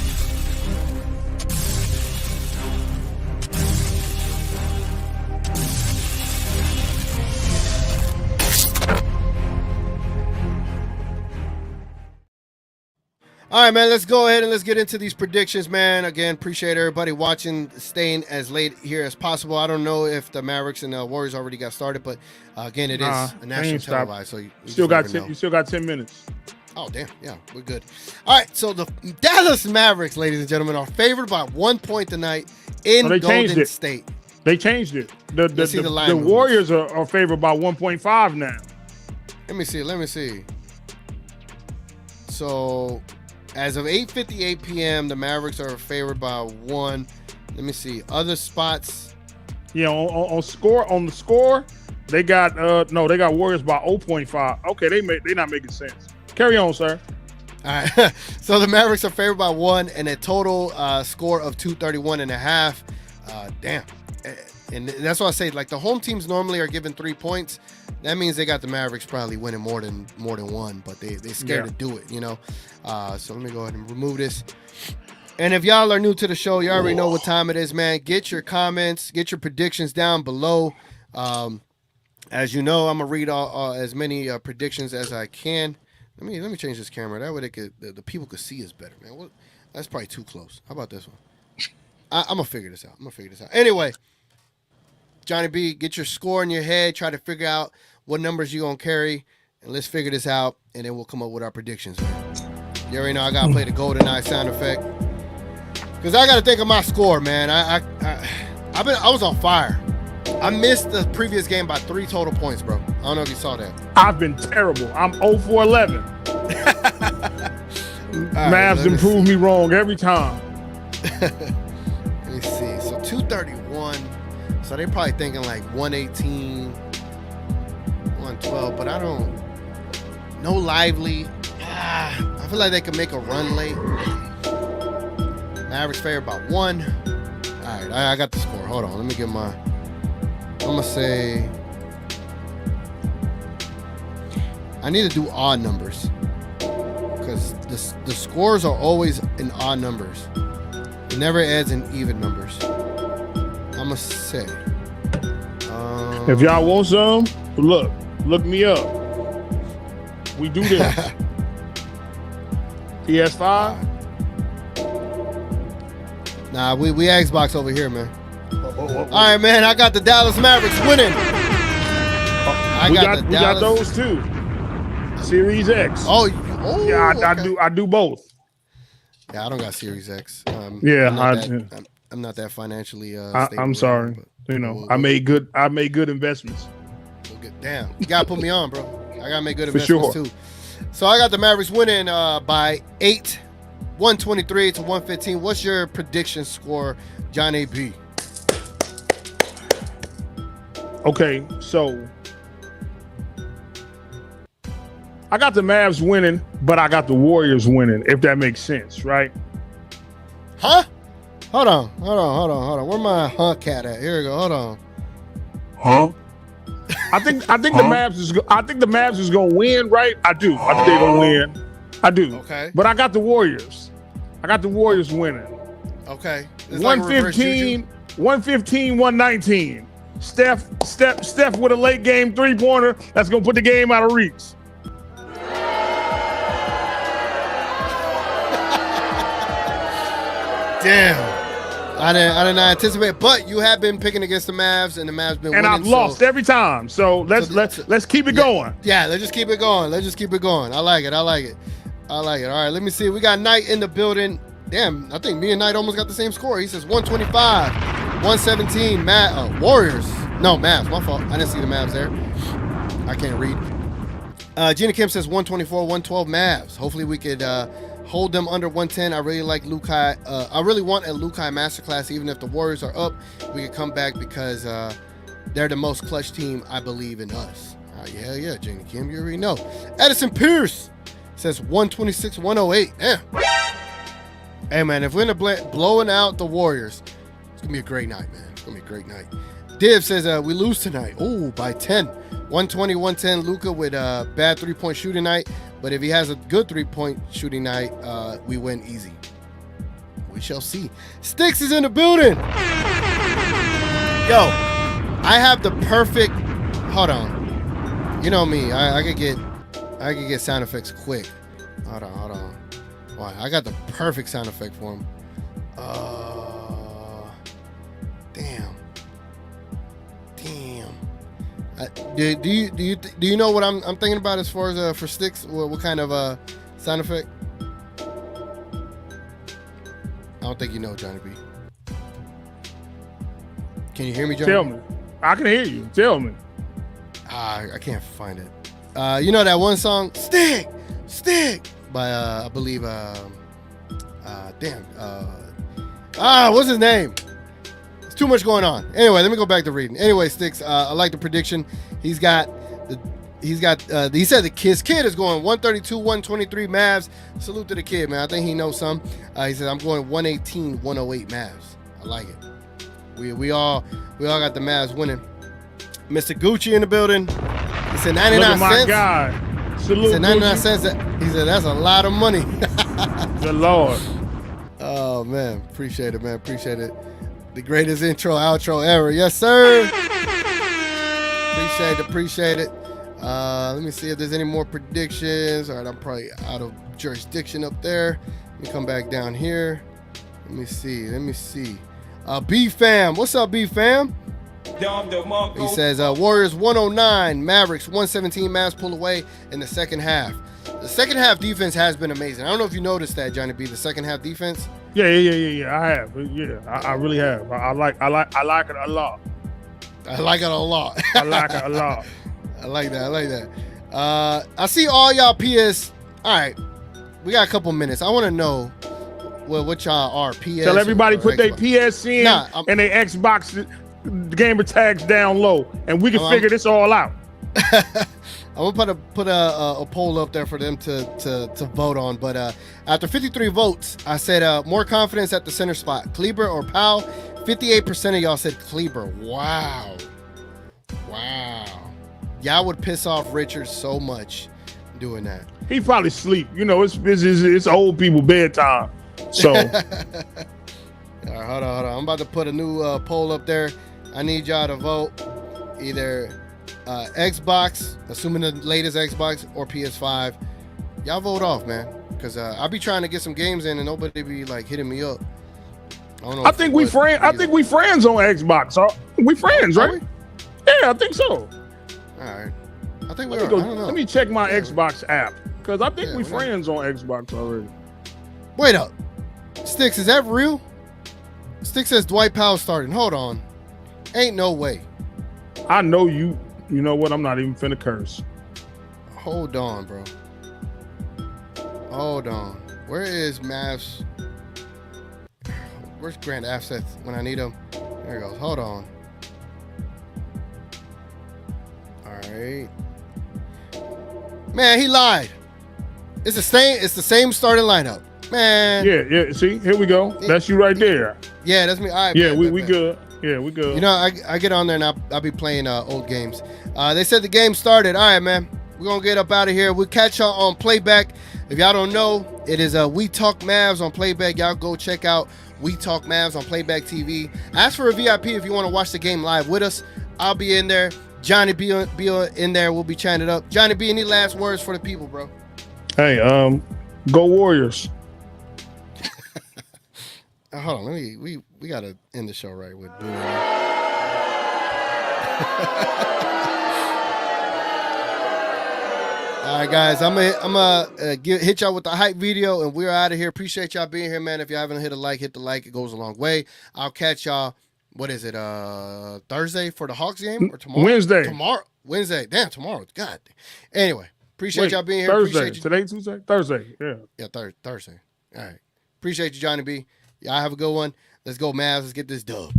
All right, man, let's go ahead and let's get into these predictions, man. Again, appreciate everybody watching, staying as late here as possible. I don't know if the Mavericks and the Warriors already got started, but again, it is a national televised, so you still got 10 minutes. Oh, damn. Yeah, we're good. All right, so the Dallas Mavericks, ladies and gentlemen, are favored by 1 point tonight in Golden State. They changed it. The Warriors are favored by 1.5 now. Let me see. So as of 8:58 p.m., the Mavericks are favored by 1. Let me see. Other spots. Yeah, on the score, they got Warriors by 0.5. Okay, they not making sense. Carry on, sir. All right. So the Mavericks are favored by 1 and a total score of 231.5. Damn. And that's why I say, like, the home teams normally are given 3 points. That means they got the Mavericks probably winning more than 1, but they're scared to do it, you know. So let me go ahead and remove this. And if y'all are new to the show, you already know what time it is, man. Get your comments, get your predictions down below. As you know, I'm gonna read all as many predictions as I can. Let me change this camera. That way the people could see us better, man. That's probably too close. How about this one? I'm gonna figure this out. Anyway, Johnny B, get your score in your head. Try to figure out what numbers you're going to carry. And let's figure this out. And then we'll come up with our predictions. You already know I got to play the GoldenEye sound effect. Because I got to think of my score, man. I was on fire. I missed the previous game by 3 total points, bro. I don't know if you saw that. I've been terrible. I'm 0 for 11. Mavs improve me wrong every time. Let me see. So 231. So they probably thinking like 118, 112, but I don't. No Lively. I feel like they could make a run late. Mavericks favorite about 1. All right, I got the score. Hold on, let me get my. I'm gonna say. I need to do odd numbers because the scores are always in odd numbers. It never adds in even numbers. I'm gonna say. If y'all want some, look me up. We do this. PS5. Nah, we Xbox over here, man. All right, man. I got the Dallas Mavericks winning. We got those too. Series X. Oh yeah, okay. I do both. Yeah, I don't got Series X. Yeah, I'm not that financially. I'm sorry. But, I made good investments. Damn, you gotta put me on, bro. I gotta make good investments too. So I got the Mavericks winning by 8, 123 to 115. What's your prediction score, Johnny B? Okay, so I got the Mavs winning, but I got the Warriors winning, if that makes sense, right? Huh? Hold on. Where my cat at? Here we go. Hold on. Huh? I think the Mavs is gonna win, right? I do. I think they're gonna win. I do. Okay. But I got the Warriors. I got the Warriors winning. Okay. It's 115, 119. Steph with a late game 3-pointer that's gonna put the game out of reach. Damn. I did not anticipate, but you have been picking against the Mavs, and the Mavs been winning. And I've lost every time, so let's keep it going. Yeah, let's just keep it going. I like it. All right, let me see. We got Knight in the building. Damn, I think me and Knight almost got the same score. He says 125, 117. Warriors. No, Mavs. My fault. I didn't see the Mavs there. I can't read. Gina Kim says 124, 112 Mavs. Hopefully we could hold them under 110. I really like Lukai. I really want a Lukai masterclass. Even if the Warriors are up, we can come back because they're the most clutch team. I believe in us. Yeah, Gina Kim, you already know. Edison Pierce says 126, 108. Damn. Hey, man, if we end up blowing out the Warriors, it's going to be a great night, man. It's going to be a great night. Div says we lose tonight. Oh, by 10. 120, 110. Luka with a bad three-point shooting night. But if he has a good three-point shooting night, we win easy. We shall see. Sticks is in the building. Yo, I have the perfect. Hold on. You know me. I could get sound effects quick. Hold on. Why? I got the perfect sound effect for him. Damn. Do you know what I'm thinking about as far as for Sticks? What kind of sound effect? I don't think you know, Johnny B. Can you hear me, Johnny? Tell me. I can hear you. Tell me. I can't find it. You know that one song, Stick, by I believe what's his name? It's too much going on. Anyway, let me go back to reading. Anyway, Sticks, I like the prediction. He said the kid is going 132, 123 Mavs. Salute to the kid, man. I think he knows some. He said I'm going 118, 108 Mavs. I like it. We all got the Mavs winning. Mr. Gucci in the building. He said 99 Look at my cents. guy. Salute. He said 99 cents. He said that's a lot of money. The Lord. Oh man, appreciate it, man. Appreciate it. The greatest intro, outro ever. Yes, sir. Appreciate it. Let me see if there's any more predictions. All right, I'm probably out of jurisdiction up there. Let me come back down here. Let me see. B fam, what's up, B fam? He says Warriors 109, Mavericks 117. Mavs pull away in the second half. The second half defense has been amazing. I don't know if you noticed that, Johnny B. The second half defense. Yeah. I have. Yeah, I really have. I like it a lot. I like it a lot. I like it a lot. I like that. I see all y'all PS. All right, we got a couple minutes. I want to know what y'all are. PS. Tell everybody put their PS in and their Xbox gamer tags down low, and we can figure this all out. I'm gonna put a poll up there for them to vote on. But after 53 votes, I said more confidence at the center spot, Kleber or Powell. 58% of y'all said Kleber. Wow. Y'all would piss off Richard so much doing that. He probably sleep. You know, it's old people bedtime. So, all right, hold on. I'm about to put a new poll up there. I need y'all to vote either Xbox, assuming the latest Xbox, or PS5. Y'all vote off, man, because I'll be trying to get some games in and nobody be like hitting me up. I think we friends on Xbox. We friends, right? Yeah, I think so. All right. I think we are. I don't know. Let me check my Xbox app because I think we friends on Xbox already. Wait up. Sticks, is that real? Sticks says Dwight Powell starting. Hold on. Ain't no way. I know you. You know what? I'm not even finna curse. Hold on, bro. Hold on. Where is Mavs? Where's Grant Assets when I need him? There he goes. Hold on. All right. Man, he lied. It's the same starting lineup. Man. Yeah. See, here we go. That's you right there. Yeah, that's me. All right. Yeah, we good. Yeah, we good. You know, I get on there and I'll be playing old games. They said the game started. All right, man. We're going to get up out of here. We'll catch y'all on Playback. If y'all don't know, it is We Talk Mavs on Playback. Y'all go check out We Talk Mavs on Playback TV. Ask for a VIP if you want to watch the game live with us. I'll be in there. Johnny B in there. We'll be chatting it up. Johnny B, any last words for the people, bro? Hey, go Warriors. Hold on, we gotta end the show right with doing All right, guys, I'm gonna hit y'all with the hype video, and we're out of here. Appreciate y'all being here, man. If you haven't hit the like. It goes a long way. I'll catch y'all. What is it? Thursday for the Hawks game or tomorrow? Wednesday. Damn, tomorrow. God. Anyway, appreciate y'all being here. Thursday. Today, Tuesday? Thursday. Yeah. Yeah, Thursday. All right. Appreciate you, Johnny B. Y'all have a good one. Let's go, Mavs. Let's get this dub.